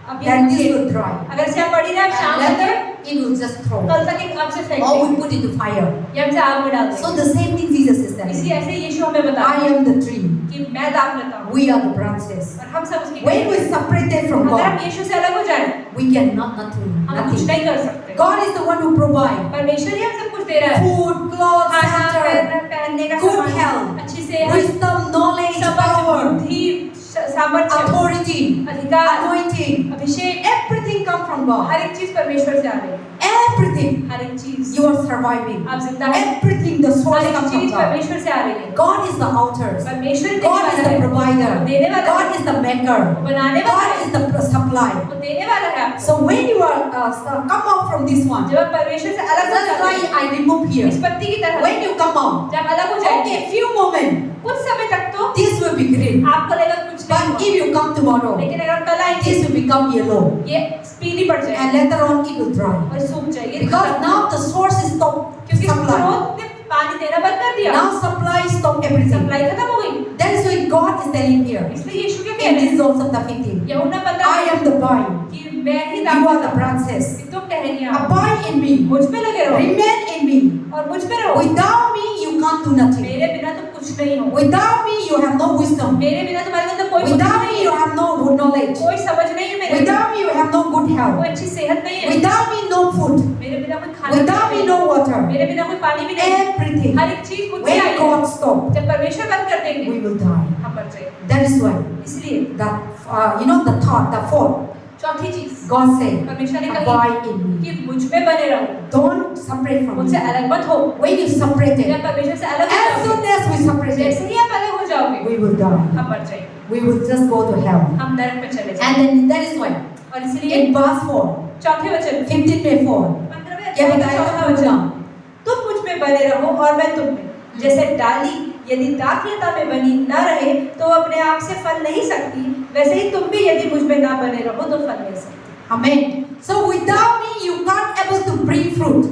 अब ये Then this रुकिए। will dry. अगर से आप पड़ी रहे And शाम तक later it will just throw. कल तक एक आग से फेंक Or we देंगे, put into fire. या हमसे आग में डाल So देंगे। the same thing Jesus is telling. इसलिए ऐसे यीशु हमें बता I am the tree. कि मैं दाग लेता हूँ We are the branches. और हम सब उसकी When we separated from अगर हम God, यीशु से अलग हो जाए we cannot nothing. हम कुछ Nothing. नहीं कर सकते। God is the one who provides परमेश्वर ही हम सब कुछ दे रहा है, food, clothes, खाना, shelter, पहनने का good सामान, health, अच्छी सेहत, wisdom, knowledge, समझ, power, बुद्धि, सामर्थ्य, authority, अधिकार, anointing. Abhishek, Everything comes from God. हर एक चीज परमेश्वर से आ रही है। Everything. हर एक चीज You are surviving. आप जिंदा हैं, Everything, the हर source एक comes from चीज God. परमेश्वर से आ रही है। God is the author. परमेश्वर देने God is वाला the है, provider. देने वाला God है, is the maker. बनाने वाला God है, is the supply. वो देने वाला है आपको। So when you are come out from this one, जब आप परमेश्वर से अलग हो just जाते like हैं, I remove here. इस पत्ती की तरह When you come out, जब अलग हो जाएंगे, okay, few moments, कुछ समय तक तो this will be green. आपको लगेगा कुछ नहीं But हुआ, if you come tomorrow, लेकिन अगर कल आएंगे this will become yellow, ये पीली पड़ and जाएगी later on it will dry. और सूख जाएगी, Because now the source is stopped क्योंकि supply. स्रोत ने पानी देना बंद कर दिया, Now supply stop everything. Supply खत्म हो गई। That is why God is telling here इसलिए यीशु क्या कह in रहे this हैं, Psalm chapter 15. यूहन्ना 15 I am the vine, कि मैं ही you दाख are the branches. कि तुम टहनियाँ Abide in me, मुझ में लगे रहो remain in me. और मुझ में रहो, Without me you can't do nothing. मेरे बिना तुम कुछ नहीं हो, Without me you have no wisdom. मेरे बिना तुम्हारे अंदर कोई बुद्धि Without नहीं me है, you have no good knowledge. कोई समझ नहीं है मेरे, Without me you have no good health. कोई अच्छी सेहत नहीं है, Without me no food. मेरे बिना कोई खाना Without me नहीं no है, water. मेरे बिना कोई पानी भी नहीं, Everything. हर एक चीज मुझसे When आई है। God stops, जब परमेश्वर बंद कर देंगे we will die. हम मर जाएंगे। That is why इसलिए the thought, the fourth, चौथी चीज God said, परमेश्वर ने कही abide in me. कि मुझ में बने रहो, Don't separate from मुझसे me. अलग मत हो। When you separate जब it, परमेश्वर से अलग हो as जाओगे, soon as we separate जैसे it, ही आप अलग हो जाओगे we will die. हम मर जाएंगे, We will just go to hell. हम नरक में चले जाएंगे। And then that is why और इसलिए in verse 4, चौथे वचन 15:4, 15वें क्या अध्याय का बताया चौथा था वचन, पूरा? तुम मुझ में बने रहो और मैं तुम में, जैसे डाली यदि दाखलता में बनी न रहे तो अपने आप से फल नहीं सकती, वैसे ही तुम भी यदि मुझ में ना बने रहो तो फल नहीं सकती। Amen. So without me you can't able to bring fruit.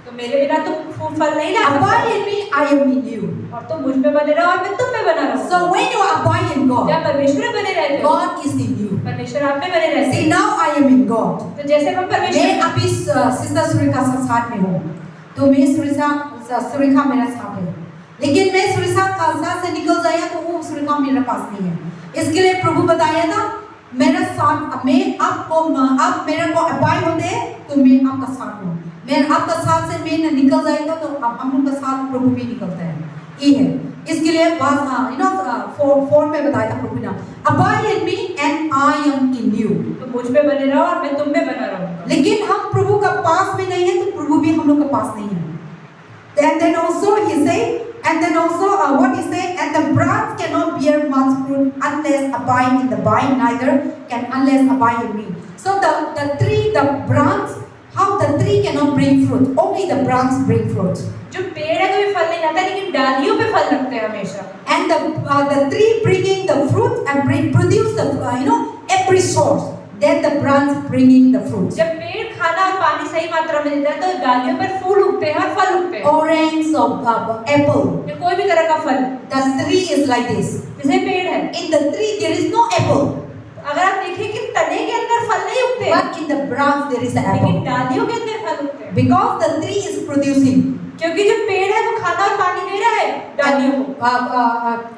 तो मेरे बिना तुम फल नहीं ला Abide सकते, in me, I am in you. और तुम मुझ में बने रहो और मैं तुम में बना रहूं। So when you abide in God, जब परमेश्वर में बने रहते हो, God is in you. परमेश्वर आप में बने रहते See हैं। now I am in God. तो जैसे हम मैं परमेश्वर अभी सिस्टर सुरेखा के साथ में हूँ, तो मैं सुरेखा मेरा साथ है, लेकिन मैं सुरेखा साथ से निकल जाया तो वो सुरेखा मेरे पास नहीं है। इसके लिए प्रभु बताया था मेरा साथ, मैं आपको आप मेरे को अबाई होते तो मैं आपका साथ हूँ, मैं आपका साथ से मैं निकल जाएगा तो हम लोग का साथ प्रभु भी निकलता है, ये है। इसके लिए बात 4 में बताया था प्रभु ने, abide in me and I am in you। तो मुझ में बने रहो और मैं तुम में बना रहूंगा। लेकिन हम प्रभु का पास में नहीं है तो प्रभु भी हम लोग का पास नहीं है। And then also he say, and then also what he say, and the branch cannot bear much fruit unless abide in the vine, neither can unless abide in me. So the tree, the branch, how the tree cannot bring fruit? Only the branch bring fruit. जो पेड़ है कभी फल नहीं लाता, लेकिन डालियों पे फल लगते हैं हमेशा। And the tree bringing the fruit and produce the every source. Then the branch bringing the fruit. जब पेड़ खाना और पानी सही मात्रा में देता है तो डालियों पर फूल उगते हैं और फल उगते हैं। Orange or apple. या कोई भी तरह का फल, The tree is like this. जैसे पेड़ है, In the tree there is no apple, अगर आप देखें कि तने के अंदर फल नहीं उगते, but in the branch there is an लेकिन apple. डालियों के अंदर फल उगते हैं। Because the tree is producing. क्योंकि जो पेड़ है वो खाना और पानी दे रहा है डालियों को।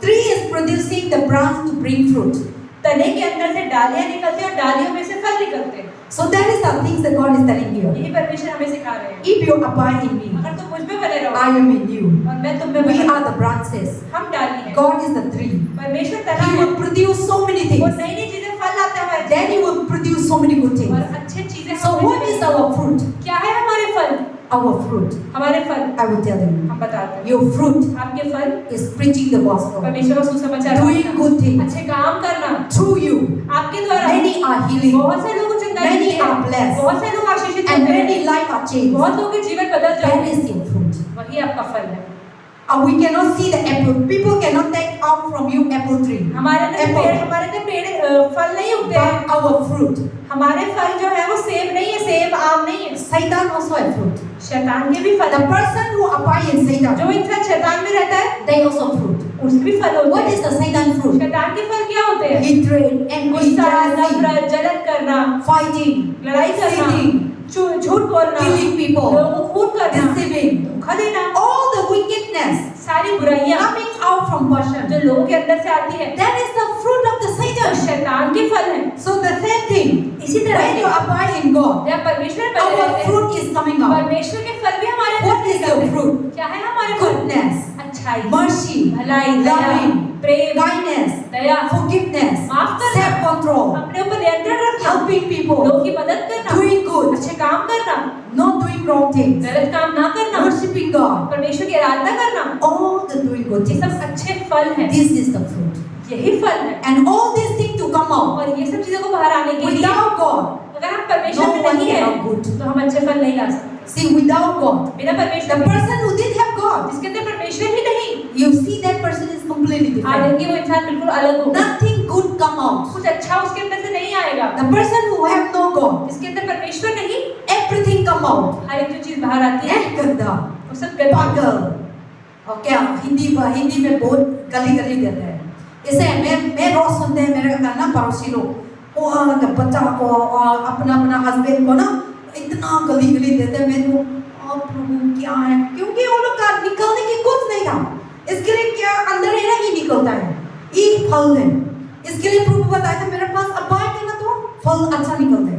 Tree is producing the branch to bring fruit. तने के अंदर से डालियां निकलती हैं और डालियों में से फल निकलते हैं। So that is the things that God is telling you. यही परमेश्वर हमें सिखा रहे हैं। If you abide in me, अगर तुम मुझ में बने रहो I am in you. और मैं तुम में We बना are the branches. हम डाली हैं। God is the tree. परमेश्वर तना He है, will produce so many वो things. नई नई चीजें फल लाता है, Then He will produce so many good और things. अच्छे चीजें So हमें what is मिलेंगी। our fruit? क्या है हमारे फल? Our fruit. हमारे फल I will tell you. हम बताते हैं। Your fruit आपके फल is preaching the gospel. परमेश्वर का सुसमाचार Doing करना, good things. अच्छे काम करना, Through you, आपके द्वारा many are healing. बहुत से लोग चंगाई Many मिलती है, are blessed. बहुत से लोग आशीषित And होते हैं, many life are changed. बहुत लोगों के जीवन बदल That जाते हैं। is your fruit. वही आपका फल है। We cannot see the apple. People cannot take out from you apple tree. हमारे अंदर पेड़ फल नहीं उगते हैं। But our fruit. हमारे फल जो है वो सेब नहीं है, सेब आम नहीं है। Satan also have fruit. शैतान के भी फल। The person who abide in Satan, जो इंसान शैतान में रहता है, they also fruit. उसके भी फल होते हैं। What is the Satan fruit? शैतान के फल क्या होते हैं? Hatred, envy, गुस्सा, jealousy, नफरत, जलन करना, fighting, लड़ाई करना, stealing, झूठ बोलना, killing people, लोगों को खून करना, deceiving, धोखा देना, all the wickedness सारी बुराइयां coming out from person. जो लोगों के अंदर से आती है, That is the fruit of the तो Satan. शैतान के फल हैं। So the same thing. इसी तरह When से you abide in God, जब परमेश्वर में बने our रहते हैं, fruit is coming out. परमेश्वर के फल भी हमारे अंदर What से is निकलते your हैं। fruit? क्या है हमारे फल? Goodness, अच्छाई, mercy, भलाई, दया, loving, प्रेम, kindness, दया, forgiveness, माफ करना, self-control, अपने ऊपर नियंत्रण रखना, helping people, लोगों की मदद करना, doing good, अच्छे काम करना, not doing wrong things, गलत काम ना करना, worshiping God, परमेश्वर की आराधना करना, all the doing good ये things. सब अच्छे फल हैं। This is the fruit. यही फल है। And all these things to come out और ये सब चीजों को बाहर आने के लिए without God. अगर हम परमेश्वर No में one नहीं है cannot good. तो हम अच्छे फल नहीं ला सकते। See, without God, बिना परमेश्वर the के, person who didn't have God, जिसके अंदर परमेश्वर ही नहीं, you see that person is completely different. आगे वो इंसान बिल्कुल अलग होगा। Nothing good come out. कुछ अच्छा उसके अंदर से नहीं आएगा। The person who have no God, जिसके अंदर परमेश्वर नहीं, everything come out. हर एक जो चीज बाहर आती है गंदा, वो सब गंदा। पागल, और क्या हिंदी में बहुत गली देते हैं। इसे मैं रोज सुनते हैं मेरे ना पड़ोसी लोग, वो बच्चा को अपना हस्बैंड को ना इतना गली देते हैं। मैं तो प्रभु क्या है, क्योंकि वो लोग का निकलने की कुछ नहीं था। इसके लिए क्या अंदर है ना ही निकलता है, ये फल है। इसके लिए प्रभु बताया था मेरे पास अबाइड है ना तो फल अच्छा निकलता है।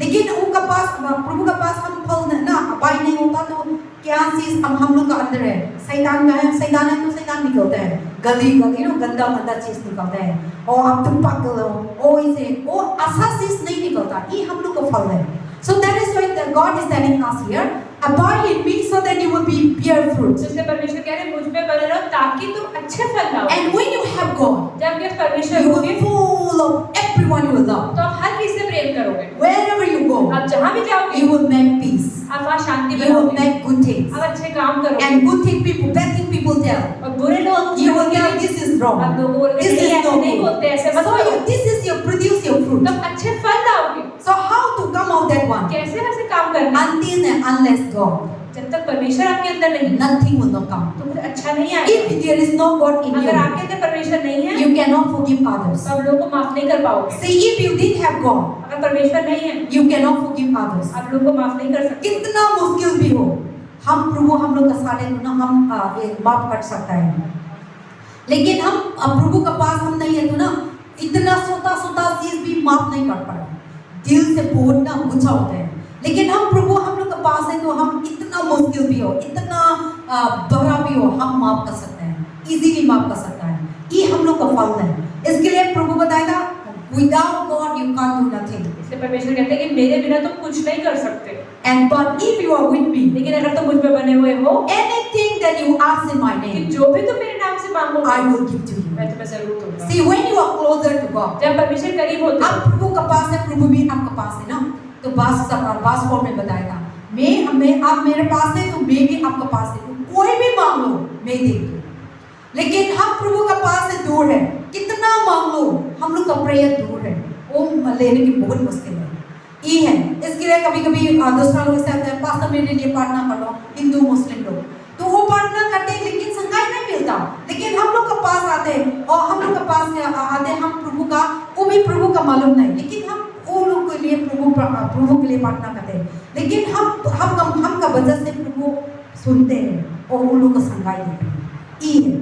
लेकिन उनका पास प्रभु का पास हम फल ना अबाइड नहीं होता तो क्या चीज हम लोग का अंदर है, शैतान का है, शैतान है तो शैतान निकलता है, गली ना गंदा चीज निकलता है। और आप तुम पागल हो, ओ इसे वो अच्छा चीज नहीं निकलता, ये हम लोग का फल है। So that is why God is telling us here, abide in me so that you will be bear fruit. जिससे परमेश्वर कह रहे हैं मुझ में बने रहो ताकि तुम अच्छे फल लाओ। And when you have God, जब ये परमेश्वर you होगे will full of everyone you will love. तो आप हर किसी से प्रेम करोगे। Wherever you go, आप जहाँ भी जाओगे you will make peace. आप वहाँ शांति You will बनाओगे, make good things. आप अच्छे काम करोगे। And good thing people, bad thing people tell. और बुरे लोग You will tell this is wrong. आप लोगों को This is no नहीं बोलते, good. ऐसे मत So करो। this is your produce your fruit. तुम अच्छे फल लाओगे। So how to come out that one? कैसे वैसे काम करना? Until and unless God, जब तक परमेश्वर आपके अंदर नहीं, nothing will not come. तो कुछ अच्छा नहीं आएगा। If there is no God in अगर you, आपके अंदर परमेश्वर नहीं है, you cannot forgive others. तो आप लोगों को माफ नहीं कर पाओगे। See, if you didn't have God, अगर परमेश्वर नहीं है, you cannot forgive others. आप लोगों को माफ नहीं कर सकते। कितना मुश्किल भी हो, हम प्रभु हम लोग का सारे गुनाह हम ये माफ कर सकता है। लेकिन हम प्रभु के पास हम नहीं है तो ना इतना छोटा चीज भी माफ नहीं कर पाए, दिल से बहुत ना गुस्सा होते हैं। लेकिन हम प्रभु हम लोग के पास है तो हम इतना मुश्किल भी हो, इतना बड़ा भी हो, हम माफ कर सकते हैं, इजीली माफ कर सकता है। ये हम लोग का फल है। इसके लिए प्रभु बताएगा without God you can do nothing. इसलिए परमेश्वर कहते हैं कि मेरे बिना तुम कुछ नहीं कर सकते। And but if you are with me, लेकिन अगर तुम मुझ में बने हुए हो, anything that you ask in my कि name, जो भी तुम मेरे नाम से मांगोगे, I will give to you. मैं तुम्हें जरूर दूंगा। See, when you are closer to God, जब परमेश्वर करीब होते आप हो, प्रभु के पास है, प्रभु भी आपके पास है ना, तो बास फॉर्म में बताएगा मैं आप मेरे पास है तो मैं भी आपके पास है, तो कोई भी मांग लो मैं दे दूँ। लेकिन हम प्रभु के पास से दूर है, कितना मांग लो हम लोग का प्रेयर दूर है, वो लेने की बहुत मुश्किल है। ये है, इसके लिए कभी कभी दूसरा लोग ऐसे आते हैं, पास्टर मेरे लिए प्रार्थना कर लो, हिंदू मुस्लिम लोग तो वो प्रार्थना करते हैं लेकिन संगाई नहीं मिलता। लेकिन हम लोग के पास आते हैं और हम लोग के पास आते हैं हम प्रभु का, वो भी प्रभु का मालूम नहीं, लेकिन हम वो लोग के लिए प्रभु के लिए प्रार्थना करते हैं। लेकिन हम का वजह से प्रभु सुनते हैं और वो लोग को संगाई देते हैं। ये है,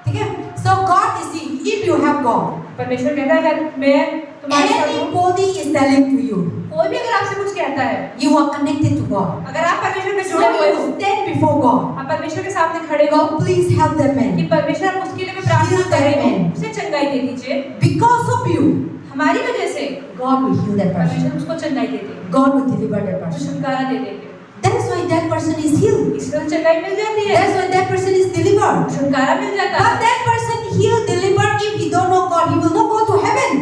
ठीक है। So God is if you have God, परमेश्वर कहता है अगर मैं तुम्हारे साथ हूं, anybody is telling to you, कोई भी अगर आपसे कुछ कहता है, you are connected to God, अगर आप परमेश्वर में so जुड़े हुए you हो, stand before God, आप परमेश्वर के सामने खड़े हो, God please help that कि man परमेश्वर आप उसके लिए मैं प्रार्थना Heal कर that रही हूँ, man. उसे चंगाई दे दीजिए। because of you, हमारी वजह से God will heal that person, परमेश्वर उसको चंगाई दे देंगे, God will deliver that वो person. छुटकारा दे देंगे। That's why that person is healed, इसलिए चंगाई मिल जाती है, that's why that person is delivered. छुटकारा मिल जाता है। But that person healed, delivered, if he don't know God, he will not go to heaven.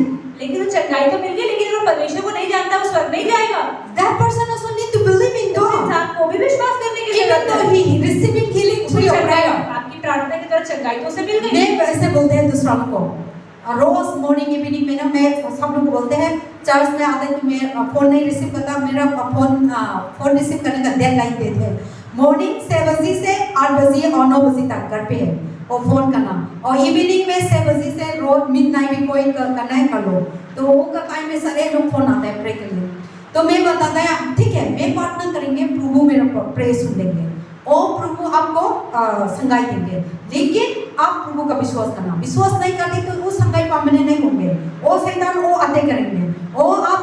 लेकिन वो चंगाई तो मिल गई, लेकिन अगर परमेश्वर को नहीं जानता वो स्वर्ग नहीं जाएगा। That person also need to believe in तो उस God, इंसान को भी विश्वास करने की even जरूरत though है। he receiving healing उसको through your चंगाई prayer. आपकी चंगाई तो उसे मिल गई। मैं ऐसे बोलते हैं दूसरा लोग को, रोज मॉर्निंग इवनिंग में ना मैं सब लोग को बोलते हैं चर्च में आते हैं कि मैं फोन नहीं रिसीव करता, मेरा फोन रिसीव करने का डेडलाइन देते हैं मॉर्निंग 6 बजे से 8 बजे और 9 बजे तक घर पे है और फोन करना, और इवनिंग में 6 बजे से रोज मिडनाइट भी कोई करना है कर लो, तो वो का टाइम में सारे लोग फोन आता है प्रे के लिए। तो मैं बताता है ठीक है मैं प्रार्थना करेंगे, प्रभु मेरा प्रे सुन लेंगे और प्रभु आपको संगाई देंगे, लेकिन आप प्रभु का विश्वास करना, विश्वास नहीं करते तो वो संगाई पामने नहीं होंगे, और शैतान वो अटैक करेंगे और आप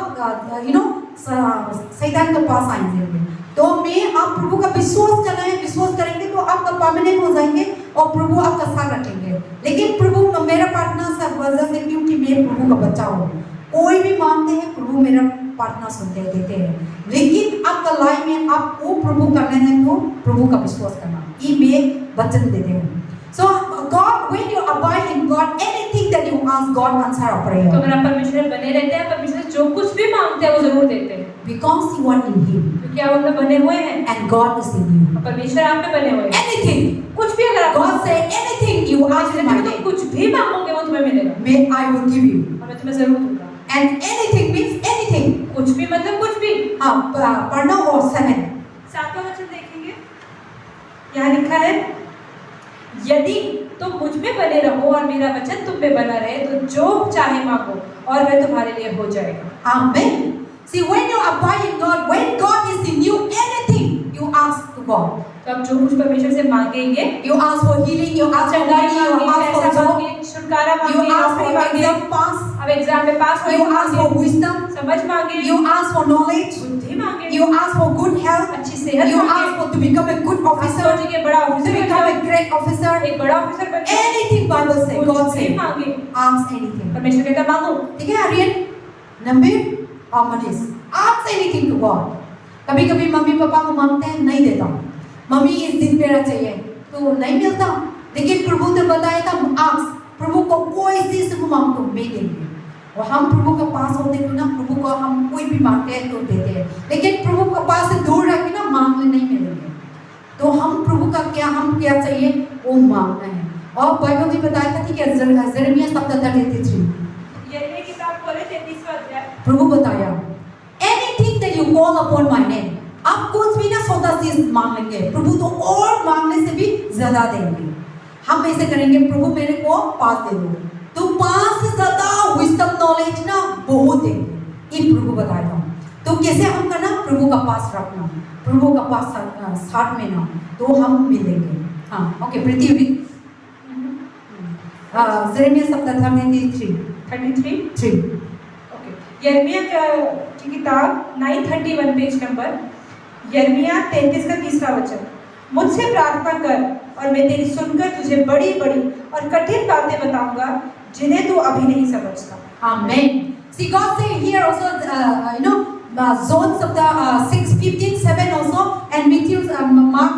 शैतान के पास आएंगे। तो मैं आप प्रभु का विश्वास करना है, विश्वास करेंगे तो आपका परमानेंट हो जाएंगे और प्रभु आपका साथ रखेंगे। लेकिन प्रभु मेरा प्रार्थना सब वजह से क्योंकि मैं प्रभु का बच्चा हूँ, कोई भी मांगते हैं प्रभु मेरा प्रार्थना सुनते देते हैं, लेकिन आपका लाइफ में आप वो प्रभु करना है तो प्रभु का विश्वास करना, ये मैं वचन देते हैं। So God, when you abide in God, anything that you ask, God answer our prayer. तो अगर आप परमेश्वर में बने रहते हैं, परमेश्वर जो कुछ भी मांगते हैं वो जरूर देते हैं, Because you are in Him, क्योंकि आप उनमें बने हुए हैं and God is in you. परमेश्वर आप में बने हुए हैं। Anything, कुछ भी अगर आप God say anything you ask in my तो name, कुछ भी मांगोगे वो तुम्हें मिलेगा, may I will give you. और मैं तुम्हें जरूर दूंगा। And anything means anything. कुछ भी मतलब कुछ भी। हाँ, पढ़ना और 7. 7वां वचन देखेंगे, यहाँ लिखा है यदि तुम मुझ में बने रहो और मेरा वचन तुम में बना रहे तो जो चाहे मांगो और वह तुम्हारे लिए हो जाएगा। Amen. See, when you abide in God, when God is in you, anything you ask to God. तो आप जो कुछ परमेश्वर से मांगेंगे, You ask for healing, you ask for चंगाई money, you मांगे, ask for पैसा job, मांगे, छुटकारा you मांगे, ask नौकरी for मांगे, exam pass, अब एग्जाम में पास you ask for wisdom, समझ मांगे, you ask for knowledge, बुद्धि मांगे, you ask for good health, अच्छी सेहत you मांगे, ask for to become a good officer, सोचिए कि बड़ा to ऑफिसर become बन a great officer. जाओ, एक बड़ा ऑफिसर बन जाओ, Anything Bible say, God कुछ भी say, मांगे, ask anything. परमेश्वर कहता है मांगो। ठीक है आर्यन, नंबर और Manish, ask anything to God. कभी कभी मम्मी पापा को मांगते हैं नहीं देता, मम्मी इस दिन मेरा चाहिए तो नहीं मिलता, लेकिन प्रभु ने बताया था ask, प्रभु को कोई चीज मांगो मैं देंगे, और हम प्रभु के पास होते हैं ना, प्रभु को हम कोई भी मांगते हैं तो देते हैं, लेकिन प्रभु के पास से दूर रह के ना मांगने नहीं मिलेंगे, तो हम प्रभु का क्या हम क्या चाहिए वो मांगना है। और बाइबल में बताया था ठीक है, यिर्मयाह 33 यिर्मयाह किताब खोले 33वां अध्याय, प्रभु बताया anything that you call upon my name, आप कुछ भी ना सौदा चीज मांगेंगे प्रभु तो और मांगने से भी ज्यादा देंगे। हम ऐसे करेंगे प्रभु मेरे को पास दे दो, तो 5 से ज्यादा विजडम नॉलेज ना बहुत देंगे, ये प्रभु बताएगा। तो कैसे हम करना, प्रभु का पास रखना, प्रभु का पास साथ में ना, तो हम मिलेंगे। हाँ ओके, पृथ्वी यिर्मयाह 33 यिर्मयाह की किताब 931 पेज नंबर, यिर्मयाह 33 का 3रा वचन, मुझसे प्रार्थना कर और मैं तेरी सुनकर तुझे बड़ी बड़ी और कठिन बातें बताऊंगा जिन्हें तू अभी नहीं समझता। Amen. See, God say here also, John chapter 6:15-7 also, and Matthew, Mark,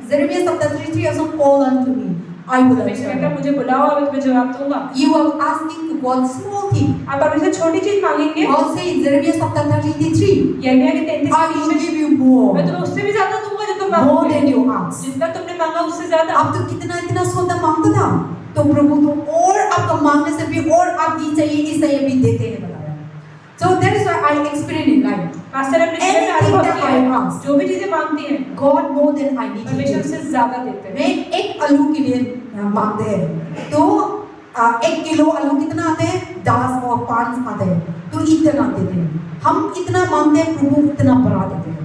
Jeremiah chapter 3 also, call unto me, I will परमेश्वर कहता answer. है मुझे बुलाओ और मैं तुम्हें जवाब दूंगा। You are asking to God small thing. आप परमेश्वर छोटी चीज मांगेंगे, God say in Jeremiah chapter 33, यिर्मयाह के 33 I will में give you more, मैं तुम्हें उससे भी ज्यादा दूंगा जो तुम more मांगोगे, than you ask. जितना तुमने मांगा उससे ज्यादा। आप तो कितना सौदा मांगता था, तो प्रभु तो और आपका मांगने से भी और आप ये चाहिए भी देते हैं बताया। So that is why I experience in life. Pastor अपने जीवन में Anything अनुभव that किया I है, ask, जो भी चीजें मांगती हैं God more than I need. परमेश्वर से ज्यादा देते हैं। मैं 1 आलू के लिए मांगते हैं, तो 1 किलो आलू कितना आते हैं, 10 और 5 आते हैं, तो इतना देते हैं। हम इतना मांगते हैं, प्रभु इतना बढ़ा देते हैं,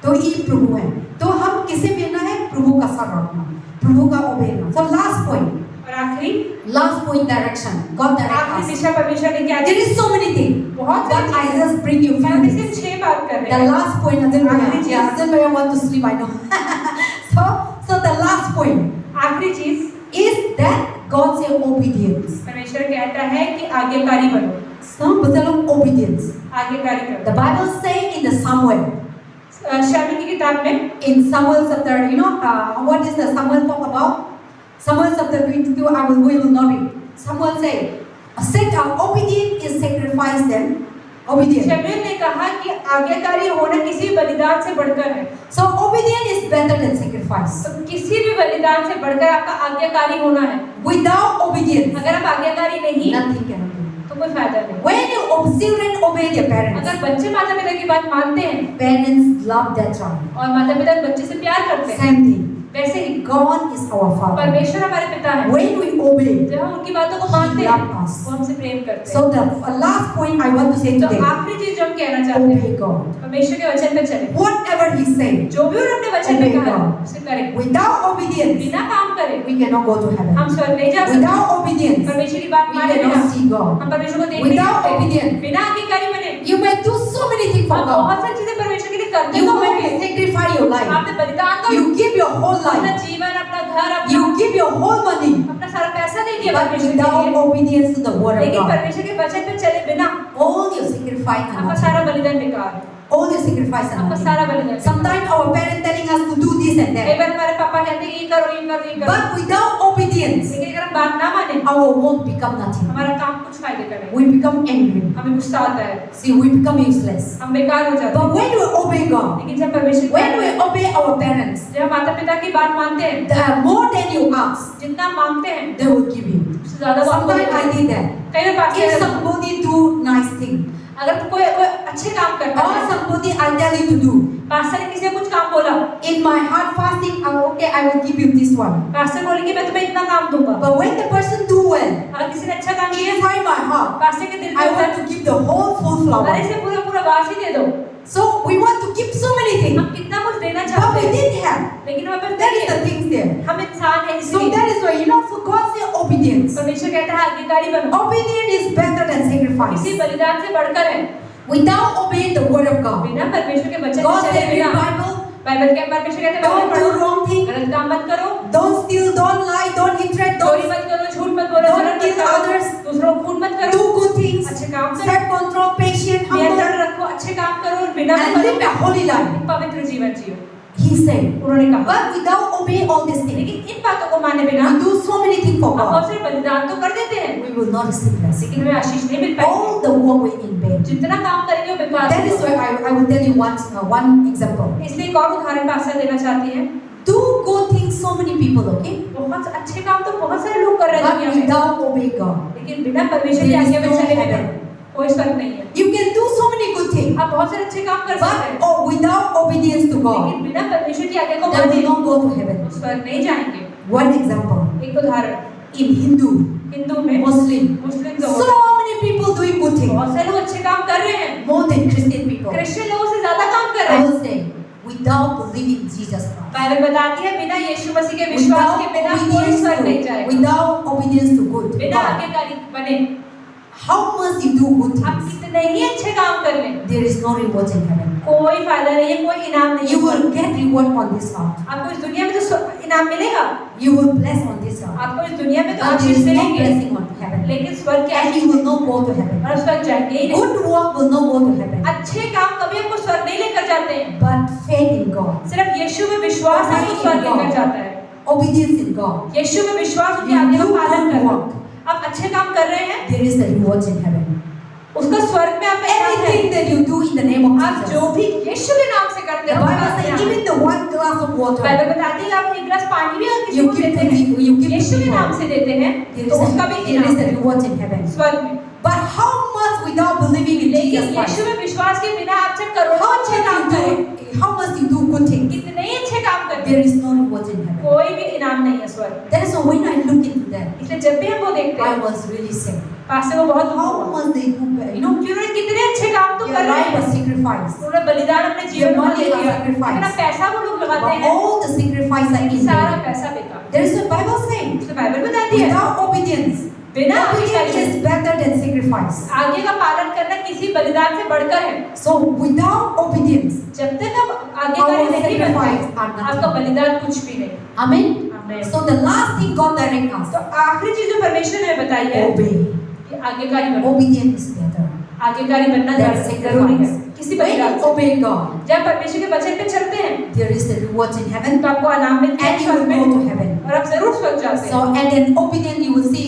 तो ये प्रभु है। तो हम किसे मिलना है, प्रभु का साथ रखना, प्रभु का ओबेना। So last point, और आखिरी last point, direction. God direct आखिरी us. दिशा परमेश्वर ने क्या दी? There is so many things, बहुत but I सारी just bring you few हम things. सिर्फ 6 बात कर रहे The हैं। last point, Azil आखिरी Bhaiya. चीज। Yeah, Azil Bhaiya want to sleep, I know. So the last point आखिरी चीज is that God say obedience. परमेश्वर कहता है कि आज्ञाकारी बनो, Some people obedience. आज्ञाकारी The करो। Bible say in the Samuel, शमूएल की किताब में in Samuel chapter, what is the Samuel talk about? Samuel chapter 22, we will not read. Samuel say, obedience is sacrifice them, Obedience. शमूएल ने कहा कि आज्ञाकारी होना किसी भी बलिदान से बढ़कर है। So obedience is better than sacrifice. तो किसी भी बलिदान से बढ़कर आपका आज्ञाकारी होना है। Without obedience, अगर आप आज्ञाकारी नहीं nothing can happen. तो कोई फायदा नहीं। When children obey their parents, अगर बच्चे माता पिता की बात मानते हैं parents love their child. और माता पिता बच्चे से प्यार करते हैं, Same thing. वैसे ही God is our Father. परमेश्वर हमारे पिता है। When we obey, जब हम उनकी बातों को He मानते हैं loves us. वो हमसे प्रेम करते हैं। So the last point I want to say तो today, आखिरी चीज जो हम कहना चाहते हैं, obey God. परमेश्वर के वचन पे चले। Whatever He says, जो भी उन्होंने वचन में Obey कहा God. उसे करें। without obedience, बिना काम करे we cannot go to heaven. हम स्वर्ग नहीं जा सकते। Without obedience, परमेश्वर की बात we माने बिना cannot see God. हम परमेश्वर को देख नहीं Without सकते। obedience, बिना आज्ञाकारी बने you may do so many things for आप God. बहुत सारी चीजें परमेश्वर के लिए करते You हो, may sacrifice your life. आपने बलिदान दो, You give your whole अपना life. जीवन, अपना घर, अपना You give your whole money. अपना सारा पैसा दे दिया But परमेश्वर के without लिए, obedience to the word of लेकिन God, परमेश्वर के वचन पे चले बिना all your sacrifice are आपका nothing. सारा बलिदान बेकार है। All your sacrifice are आपका nothing. सारा बलिदान। Sometimes our parents telling us to do this and कई that. बार हमारे पापा कहते हैं ये करो, ये करो, ये करो, But without obedience, लेकिन अगर हम बात ना माने our work become nothing. हमारा काम कुछ फायदे का नहीं। We become angry. हमें गुस्सा आता है, See, we become useless. हम बेकार हो जाते But हैं। when we obey God, लेकिन जब परमेश्वर when we obey our parents, जब माता पिता की बात मानते हैं, the more than you ask, जितना मांगते हैं they will give you. उससे ज्यादा वो आपको Sometimes देते I हैं। did that. कई बार बात If somebody do nice thing, अगर कोई अच्छे काम करता or है, somebody I tell you to do, pastor ने किसी ने कुछ काम बोला, in my heart fasting, I'm okay, I will give you this one. Pastor बोलेंगे मैं तुम्हें इतना काम दूंगा। But when the person do well, अगर किसी ने अच्छा काम किया, inside my heart, पास्टर के दिल में I होता want है to give the whole full flower. अरे इसे पूरा पूरा वास ही दे दो। So we want to give so many things, हम कितना कुछ देना but चाहते we हैं, didn't have. लेकिन हमारे पास That नहीं is the है। things there. हम इंसान हैं So इसलिए that is why, so God says obedience. परमेश्वर कहता है आज्ञाकारी बनो। Obedience is better than sacrifice. किसी बलिदान से बढ़कर है। Without obeying the word of God, बिना परमेश्वर के वचन God के said चले in the बिना, Bible, बाइबल के परमेश्वर कहते हैं don't बाइबल do पढ़ो, wrong thing, गलत काम मत करो, don't steal, don't lie, don't hatred, चोरी don't मत करो, झूठ मत बोलो, don't जलन मत kill करो, others, दूसरों को खून मत करो, do good things, अच्छे काम करो, self-control, patient, humble, नियंत्रण रखो, अच्छे काम करो और बिना and live a holy life. पवित्र जीवन जियो। He said, उन्होंने कहा, but without obeying all these things, लेकिन इन बातों को माने बिना we do so many things for हम बहुत God, सारे बलिदान तो कर देते हैं, we will not receive blessing. लेकिन हमें आशीष नहीं मिल पाएगी। All the work we in vain. जितना काम करेंगे वो बेकार That is होगा। why I will tell you one example. इसलिए एक और उदाहरण पास्टर देना चाहती है। Do good things, so many people, okay? बहुत अच्छे काम तो बहुत सारे लोग कर रहे हैं But दुनिया में, without obey God, लेकिन बिना परमेश्वर की आज्ञा में चले बिना कोई फर्क नहीं है। you can do so many good things, आप बहुत सारे अच्छे काम कर सकते हैं, but without obedience to God, लेकिन बिना परमेश्वर की आज्ञा को then माने we don't go to heaven. उस पर नहीं जाएंगे। One example, एक उदाहरण, in Hindu, हिंदू में Muslim, मुस्लिम so लोग many people doing good things, बहुत सारे लोग अच्छे काम कर रहे हैं, more than Christian people. Christian लोगों से ज्यादा काम कर रहे I हैं। will say, without believing Jesus Christ, Bible बताती है बिना यीशु मसीह के विश्वास के बिना कोई स्वर्ग नहीं जाएगा। without obedience to good, बिना God, आज्ञाकारी बने how much you do good आप things, कितने ही अच्छे काम कर लें, there is no reward in heaven. कोई फायदा नहीं है, कोई इनाम नहीं You है। will get reward on this earth. आपको इस दुनिया में तो इनाम मिलेगा, You will bless on this earth. आपको इस दुनिया में तो But there Ashish is no मिलेंगे, blessing on heaven. लेकिन स्वर्ग के And Ashish you will not go to heaven. और स्वर्ग जाएंगे ही नहीं। Good work will not go to heaven. अच्छे काम कभी आपको स्वर्ग नहीं लेकर जाते हैं, But faith in God, सिर्फ यीशु में विश्वास आपको स्वर्ग लेकर जाता है। obedience in God, यीशु में विश्वास उनके You आज्ञा का do पालन good करना। work. आप अच्छे काम कर रहे हैं, there is a reward in heaven. उसका स्वर्ग में आपका इनाम है। Anything that you do in the name of आप जो Jesus. भी यीशु के नाम से करते The हो, Bible उसका says इनाम है। even the one glass of water Bible बताती है आप एक गिलास पानी भी अगर किसी you को give देते to हैं, people, you give to यीशु के नाम people, से देते हैं, there तो is उसका भी a इनाम है reward in heaven. स्वर्ग में। But how much without believing in लेकिन Jesus Christ? यीशु में विश्वास के बिना आप चाहे करोड़ों How अच्छे काम much करें, you do? How much you do good things? कितने ही अच्छे काम करते There हैं, is no reward in heaven. कोई भी इनाम नहीं है स्वर्ग में। That is why when I look into that, इसलिए जब भी हम वो देखते I हैं, was really sad. पास्टर को बहुत दुख How हुआ much they do, कि उन्होंने कितने अच्छे काम तो their कर रहे life was हैं, sacrificed. उन्होंने बलिदान अपने जीवन Their में money दे was दिया, sacrificed. कितना पैसा वो लोग लगाते But हैं, all the sacrifice are in सारा vain. पैसा बेकार। There is a Bible saying, इसलिए बाइबल बताती है without obedience, बिना obedience आज्ञा is better than sacrifice. आज्ञा का पालन करना किसी बलिदान से बढ़कर है। So without obedience, जब तक आप आज्ञाकारी our नहीं sacrifice बनते, are आपका nothing. बलिदान कुछ भी नहीं। Amen. आमीन। So the last thing God directs तो us, आखिरी चीज जो परमेश्वर ने बताई है obey. कि आज्ञाकारी बनो। Obedience is better आज्ञाकारी बनना than जरूरी है sacrifice. किसी When बलिदान you से। obey God, जब परमेश्वर के वचन पे चलते हैं there is a reward in heaven, तो आपको इनाम मिलता है and you स्वर्ग will में go to heaven. और आप जरूर स्वर्ग जाते So, हैं। and then obedient, you will see,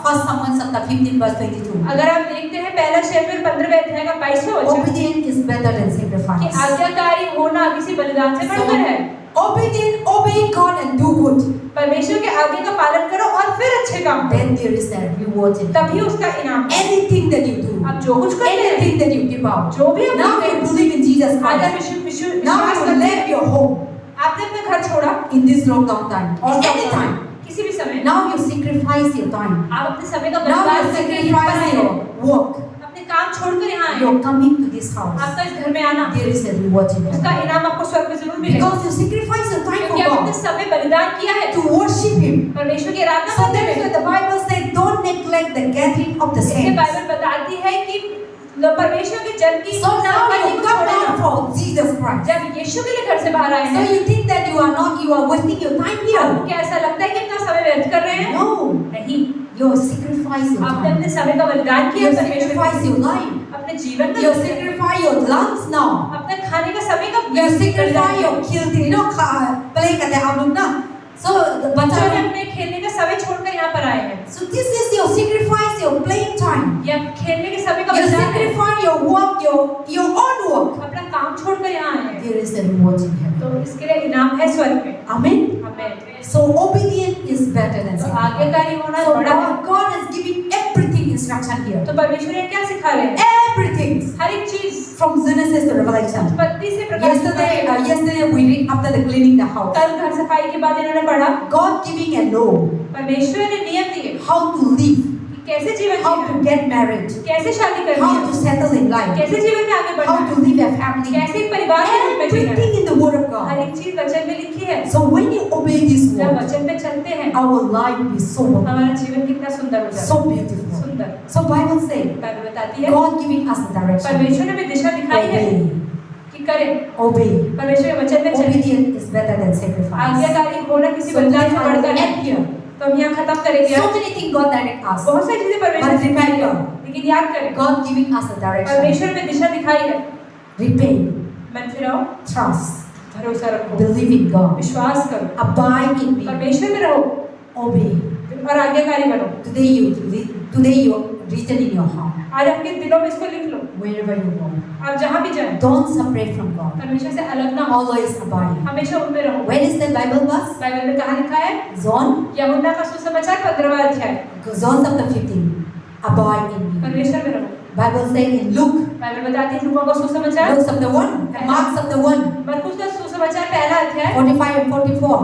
First Samuel chapter 15 verse 22. अगर आप देखते हैं पहला शमूएल 15वें अध्याय का 22वां वचन Obedient is better than कि sacrifice. आज्ञाकारी होना किसी बलिदान से बढ़कर है। Obedient, obey God and do good. परमेश्वर के आज्ञा का पालन करो और फिर अच्छे काम करो, Then there is a reward in तभी heaven. उसका इनाम है। Anything that you do, आप जो कुछ करते हैं, anything that you give out, जो भी आप now करते you हैं, believe in Jesus आज आप Christ. विश्वास Now you करते left हैं, your home आपने अपना घर छोड़ा in this lockdown time or any time. किसी भी समय, Now you sacrifice your time. आप अपने समय का Now बलिदान you करके यहाँ पर sacrifice आए your हैं, work. अपने काम छोड़कर यहाँ आए हैं, You're coming to this house. आपका इस घर में आना, There is a reward in उसका heaven. इनाम आपको स्वर्ग में जरूर मिलेगा, Because you sacrifice your time for क्योंकि आप अपने God समय बलिदान किया है to worship Him. परमेश्वर की आराधना So करने that's why में। the Bible says, don't neglect the gathering of the इसलिए saints. बाइबल बताती है कि परमेश्वर के जन की So now संपत्ति you को come छोड़ना। out for Jesus Christ. जब यीशु के लिए घर से बाहर आए So हैं, you think that you are wasting your time आपको here? क्या ऐसा लगता है कि अपना समय व्यर्थ कर रहे हैं? No. नहीं, You sacrifice your आपने time. अपने समय का बलिदान किया You परमेश्वर sacrifice के your लिए, life. अपने जीवन का You बलिदान, sacrifice your lungs now. अपने खाने का समय का You बलिदान sacrifice किया। your kill, play करते हैं आप लोग ना. So the बच्चों ने बच्चा, अपने खेलने का समय छोड़कर यहाँ पर आए हैं, so this is your sacrifice, your playing time. या खेलने के समय का You बलिदान है, sacrifice your work, your own work. अपना काम छोड़कर यहाँ आए हैं, There is a reward in heaven. तो इसके लिए इनाम है स्वर्ग में। Amen. आमीन। So obedient is better than तो sacrifice. आज्ञाकारी होना So बड़ा है। God is giving everything instruction here. तो परमेश्वर ये क्या सिखा रहे हैं? Everything हर एक चीज from Genesis to Revelation. उत्पत्ति से प्रकाश तक। Yesterday we read after the cleaning the house. कल घर सफाई के बाद इन्होंने पढ़ा, God giving a law परमेश्वर ने नियम दिए how to live, कि कैसे जीवन how जीना to है, get married, कैसे शादी करनी how है, to settle in life, कैसे जीवन में आगे बढ़ना how है, to live a family. कैसे एक परिवार के रूप में जीना है। Everything in the Word of her God. एक चीज वचन में लिखी है। So when you obey this जब word, वचन पे चलते हैं, our life will be so wonderful, हमारा जीवन कितना सुंदर हो जाता so है, beautiful. सुंदर। So Bible says बाइबल बताती है, God giving us the direction. परमेश्वर ने भी दिशा दिखाई है Obey, कि करें, obey. परमेश्वर के वचन में चलें। Obedience is better than sacrifice. आज्ञाकारी होना किसी So बलिदान today से I will बढ़कर है। end here. तो हम यहाँ खत्म करेंगे। So many things God direct us. बहुत सारी चीजें परमेश्वर But ने सिखाई है, remember, लेकिन याद करें, God giving us a direction. परमेश्वर ने दिशा दिखाई है। Repent, मन फिराओ, trust, भरोसा रखो, believe in God, विश्वास करो, abide in me, परमेश्वर में रहो obey. और आज्ञाकारी बनो। Today you written in your heart, आज आपके दिलों में इसको लिख लो, wherever you go. आप जहाँ भी जाएं, Don't separate from God. परमेश्वर से अलग ना हो, Always abide. हमेशा उनमें रहो। Where is the Bible verse? Bible में कहाँ लिखा है? John, यूहन्ना का सुसमाचार 15वां अध्याय, John chapter 15. Abide in me. परमेश्वर में रहो। Bible says in Luke, Bible बताती है लूका का सुसमाचार, Luke chapter 1, and Mark chapter 1, मरकुस का सुसमाचार पहला अध्याय 45 and 44.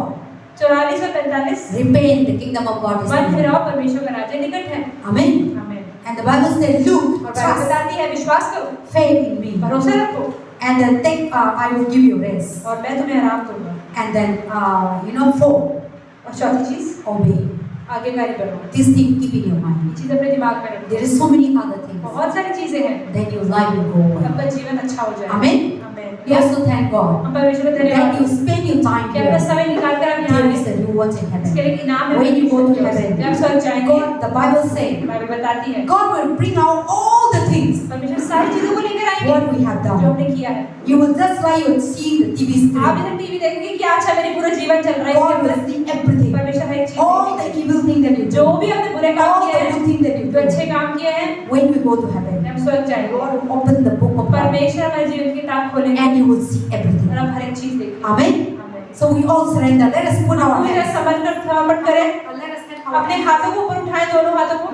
44 और 45, Repent, the kingdom of God is मन near. फिराओ, परमेश्वर का राज्य निकट है। Amen. आमीन। And the Bible says, look, और बाइबल trust, बताती है विश्वास करो, faith in me, भरोसा रखो, and then I will give you rest. और मैं तुम्हें आराम दूंगा। And then, 4, और चौथी चीज, obey. आज्ञाकारी बनो। This thing keep in your mind. ये चीज अपने दिमाग में रखो। There is so many other things. बहुत सारी चीजें हैं, Then your life will go well. आपका जीवन अच्छा हो जाए। Amen. आमीन। We also thank God हम परमेश्वर को धन्यवाद that you spend your time कि अपना here. समय निकाल कर आप यहाँ There आए। is a reward in इसके heaven. लिए इनाम है। When you go to heaven, जब स्वर्ग जाएंगे, God, the Bible says, Bible बताती है, God will bring out all the things परमेश्वर सारी चीजों को लेकर आएंगे what we have जो done. हमने किया है। You will just like you see the TV आप screen. इधर टीवी देखेंगे कि अच्छा मेरे पूरा जीवन चल रहा है God इसके will अंदर। see everything. परमेश्वर हर एक चीज All the देखेंगे। evil things that you जो do. भी हमने बुरे काम All किए the हैं, good things that you जो अच्छे do. काम किए हैं, When we go to heaven, हम स्वर्ग जाएंगे। God will open the book of life परमेश्वर हमारे जीवन की किताब खोलेंगे and you will see और everything. आप हर एक चीज देखेंगे। Amen. आमीन। So we all surrender. Let us put our पूरी तरह hands. समर्पण करें। अपने हाथों को ऊपर उठाएं, दोनों हाथों को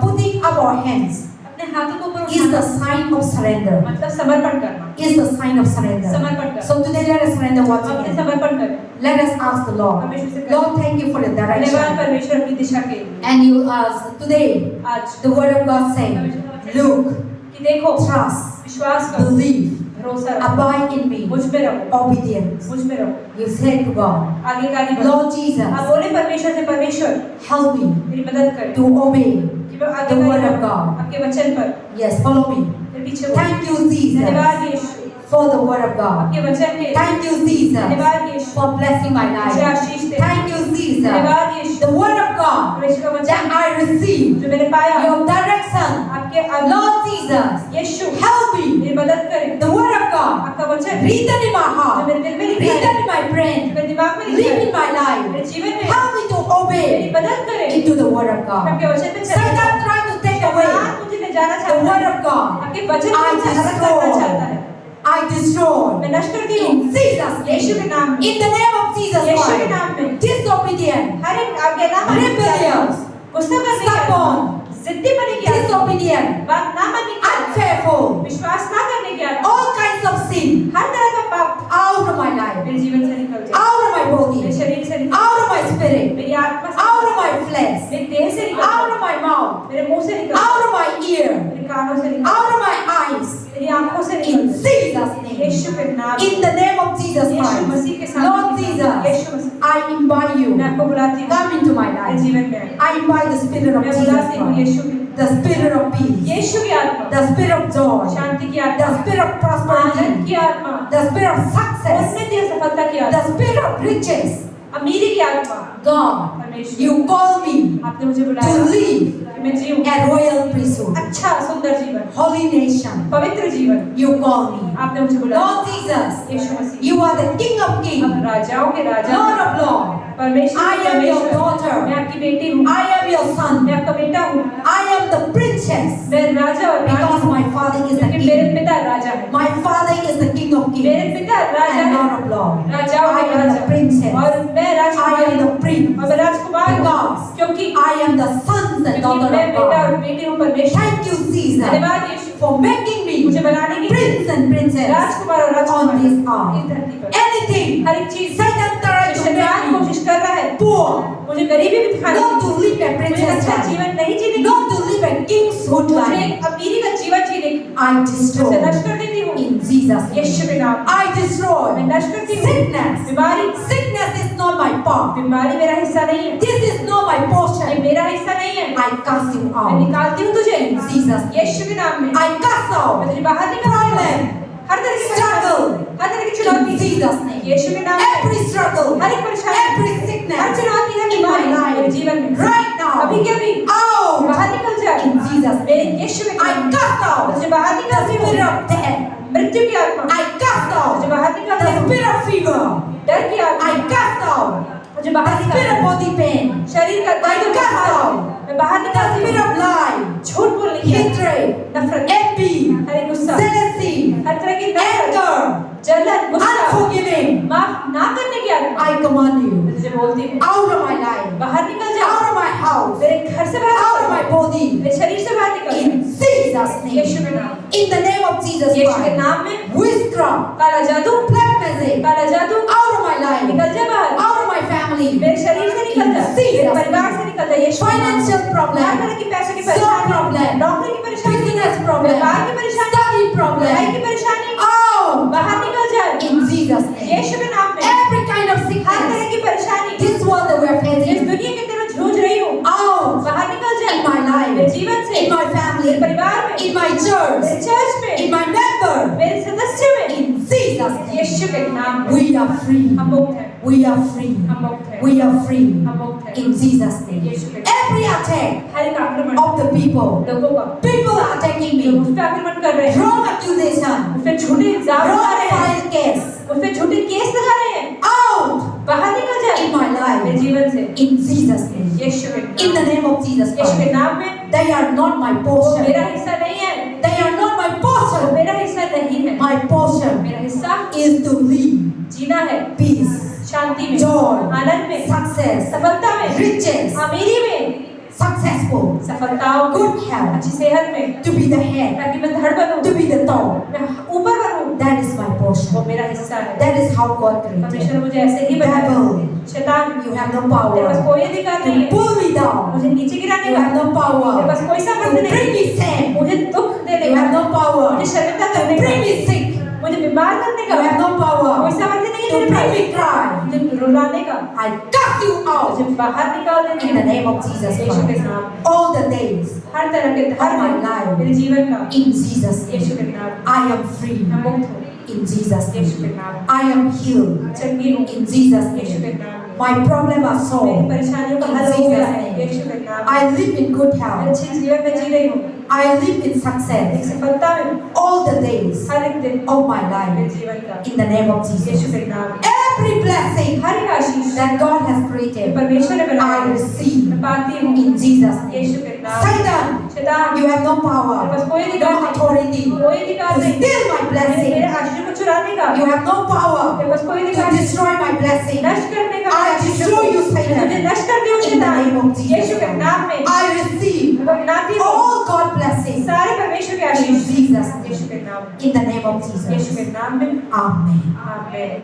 Putting up our hands अपने हाथों को ऊपर is the उठाना sign of surrender. मतलब समर्पण करना, Is the sign of surrender. समर्पण करना। So today let us surrender once अपने again. समर्पण करें। Let us ask the Lord. Lord, thank you for the धन्यवाद direction. परमेश्वर अपनी दिशा के लिए। And you today आज the word of God says, look, कि देखो, trust, विश्वास करो, believe, भरोसा रखो, abide in me, मुझ में रहो, obedience. मुझ में रहो, You said to God, आज्ञाकारी बनो। Lord आप Jesus, बोले परमेश्वर से, परमेश्वर help me मेरी मदद करें to obey. कि मैं the आज्ञाकारी word of बनूं God. आपके वचन पर। Yes, follow me. मेरे पीछे हो। Thank you, Jesus, धन्यवाद यीशु for the word of God. आपके वचन के। Thank you, Jesus, धन्यवाद यीशु for blessing my मुझे life. Ashish they. Thank you, Jesus, धन्यवाद यीशु the word of God परमेश्वर का वचन that I receive, जो मैंने पाया, your direction. आपके Lord Jesus, यीशु help me. मेरी मदद करें। The word of God आपका वचन into the Word of मैं God. आपके वचन में चली Satan जाऊं। trying to take away शैतान मुझे ले जाना the चाहता Word है, of God. आपके वचन I को अलग करना चाहता है। I destroy मैं नष्ट करती हूँ in Jesus' यीशु के name. नाम में। In the name of Jesus यीशु के Christ. नाम में। Disobedient, हर एक आज्ञा ना मानने की आत्मा, rebellious, गुस्सा करने की आत्मा, stubborn, जिद्दी बनने की आत्मा, disobedient, बात ना मानने की आत्मा, unfaithful, विश्वास ना करने की आत्मा, all kinds of sin हर तरह का पाप out of my life, मेरे जीवन से निकल जाए, out of my मेरे body, शरीर से निकल out of my spirit, मेरी आत्मा से out of my flesh, मेरे देह से निकल out of my mouth, मेरे मुंह से निकल out of my ear, मेरे कानों से निकल out of my eyes. मेरी आंखों से In निकल Jesus' name. यीशु के नाम In the name of Jesus यीशु मसीह के Christ. साथ Lord Jesus, Yeshu Masih I invite you. मैं आपको बुलाती हूँ Come into my मेरे life. जीवन में I invite the spirit of मैं Jesus बुलाती हूँ Christ. यीशु की The spirit of peace. यीशु की आत्मा The spirit of joy. शांति की The आत्मा spirit of आनंद prosperity. की आत्मा The spirit of success. उन्नति और सफलता की आत्मा The spirit of riches. अमीरी की आत्मा God, परमेश्वर you call me आपने मुझे to बुलाया live कि मैं जीऊं a royal priesthood. अच्छा सुंदर जीवन Holy nation. पवित्र जीवन You call me. आपने मुझे बुलाया Lord Jesus, Yeshu Masih you are the King of अब kings, राजाओं के राजा Lord of lords. परमेश्वर I am your परमेश्वर daughter. मैं आपकी बेटी हूँ I am your मैं son. आपका बेटा हूँ I am the princess मैं राजा और रानी because हूँ my father is the क्योंकि मेरे king. पिता राजा है My father is the King of मेरे kings पिता राजा and है Lord of lords. राजाओं I के am the राजा princess. और मैं I राजकुमारी am the हूँ prince और मैं राजकुमार हूँ because क्योंकि I am the sons and क्योंकि daughter मैं of बेटा और God. बेटी हूँ परमेश्वर Thank you, Caesar, धन्यवाद यीशु for making मुझे me बनाने के लिए prince and princess राजकुमार और on राजकुमारी this इस earth. धरती पर Anything हर एक चीज Satan tried to शैतान make me कोशिश कर रहा है poor, मुझे गरीबी भी दिखाने not की to live a मुझे princess अच्छा life, जीवन नहीं जीने की not to live a kinghood मुझे life. एक अमीरी का जीवन जीने की I मैं destroy उसे नष्ट कर देती हूँ in Jesus' यीशु name. के नाम I destroy मैं नष्ट करती हूँ sickness. बीमारी Sickness is not my part. बीमारी मेरा हिस्सा नहीं है This is not my ये portion. मेरा हिस्सा नहीं है I cast you मैं out. निकालती हूँ तुझे In Jesus' name. यीशु के नाम में I cast मैं out तुझे बाहर निकालती हूँ problem, हर तरह की struggle. परेशानी हर तरह की In चुनौती Jesus' name. यीशु के नाम में Every struggle, हर एक परेशानी every हर sickness चुनौती हर in my बीमारी मेरे life, जीवन में right अभी now, के अभी out. बाहर निकल जाए In Jesus' मेरे name. यीशु के I नाम में cast out तुझे बाहर the निकालती spirit हूँ of death. मृत्यु की आत्मा I cast out तुझे बाहर the निकालती हूँ spirit of fever. डर की आत्मा I cast out तुझे the बाहर spirit निकालती of हूँ body pain. शरीर का I दर्द और cast बुखार out मैं बाहर the निकालती spirit हूँ of lie, झूठ बोलने की आत्मा, hatred, नफरत envy, हर एक गुस्सा jealousy, हर तरह की नफरत anger, जलन गुस्सा unforgiving. माफ ना करने की आत्मा I command मैं you तुझे बोलती हूँ out of my life, बाहर निकल जा out of my house, मेरे घर से बाहर out of निकल my body. मेरे शरीर से बाहर निकल In Jesus' यीशु name. के नाम In the name of Jesus यीशु के Christ. नाम में Witchcraft, काला जादू black magic, काला जादू out of my life, निकल जा बाहर out of my family. मेरे शरीर से निकल जा मेरे परिवार से निकल जा यीशु के नाम में। Financial हर problem, तरह की पैसे की job परेशानी problem, नौकरी की परेशानी business problem, व्यापार की परेशानी study पढ़ाई की problem, परेशानी out बाहर निकल जाए in Jesus' name. यीशु के नाम में Every kind of her sickness, तरह की परेशानी this world that we are इस facing, दुनिया के अंदर मैं जूझ रही हूँ out बाहर निकल जाए in my मेरे life, जीवन से in my मेरे family, परिवार में in my मेरे church, चर्च में in my member, मेरे सदस्य में in Jesus' name. यीशु के नाम में We are free. हम मुक्त हैं We are free. हम मुक्त हैं We are free. हम मुक्त हैं In Jesus' name. यीशु के नाम Every attack हर एक आक्रमण of the people, लोगों का people are attacking जो me. उस पे आक्रमण कर रहे हैं Wrong accusation, उस पे झूठे इल्जाम लगा wrong रहे हैं file case, उस पे झूठे केस लगा रहे हैं out बाहर निकल जाए in my मेरे life. जीवन से In Jesus' name. यीशु के In the नाम name of Jesus यीशु के Christ. नाम में They are not my वो portion. मेरा हिस्सा नहीं है They are not my वो portion. मेरा हिस्सा नहीं है My portion मेरा हिस्सा is to live जीना है peace, शांति में joy, आनंद में success, सफलता में riches, अमीरी में successful, सफलताओं में good health, अच्छी सेहत में to be the head, ताकि मैं धड़ बनूं to be the top. मैं ऊपर बनूं That is my वो portion. मेरा हिस्सा है That is how God created. परमेश्वर मुझे ऐसे ही बनाया Devil, शैतान you have no तेरे पास power कोई अधिकार नहीं to है pull me down. मुझे नीचे गिराने You का have no तेरे power पास कोई to सामर्थ्य bring नहीं me shame. मुझे दुख देने You का have no power मुझे शर्मिंदा to करने bring का me sick. मुझे बीमार करने You का have no कोई power सामर्थ्य नहीं है to तेरे bring पास me cry. मुझे रुलाने का I cast you out मुझे बाहर निकाल देने in the name of Jesus यीशु के Christ. नाम All the days हर तरह के हर of my life. मेरे जीवन का in Jesus' यीशु name. के नाम I am free मैं मुक्त हूँ in Jesus' यीशु name. के नाम I am healed चंगी हूँ in Jesus' यीशु के name. नाम My problem are मेरी solved परेशानियों का in हल हो गया है Jesus' यीशु name. के नाम I live in good मैं health. अच्छी जीवन में जी रही हूँ I live in एक success सफलता में all the days हर एक दिन of my मेरे life जीवन का in the name of Yeshu Jesus. के नाम Every blessing हर एक आशीष that God has जो created, परमेश्वर ने बनाया I है receive मैं पाती हूँ in Jesus' name. यीशु के नाम में। Satan, शैतान, you have no तेरे power, पास कोई no अधिकार नहीं, authority कोई अधिकार to नहीं steal my blessing. मेरे आशीर्वाद को चुराने का। You have no power तेरे पास कोई to अधिकार नहीं destroy my blessing. नष्ट करने का। I destroy you, Satan. मुझे नष्ट कर दियो In the name of शैतान, Jesus. यीशु के नाम में। I receive नाती हो all God blessings सारे परमेश्वर के in Ashish Jesus' Yeshu name. के नाम में, In the name of Yeshu Jesus. के नाम में। Amen. आमीन।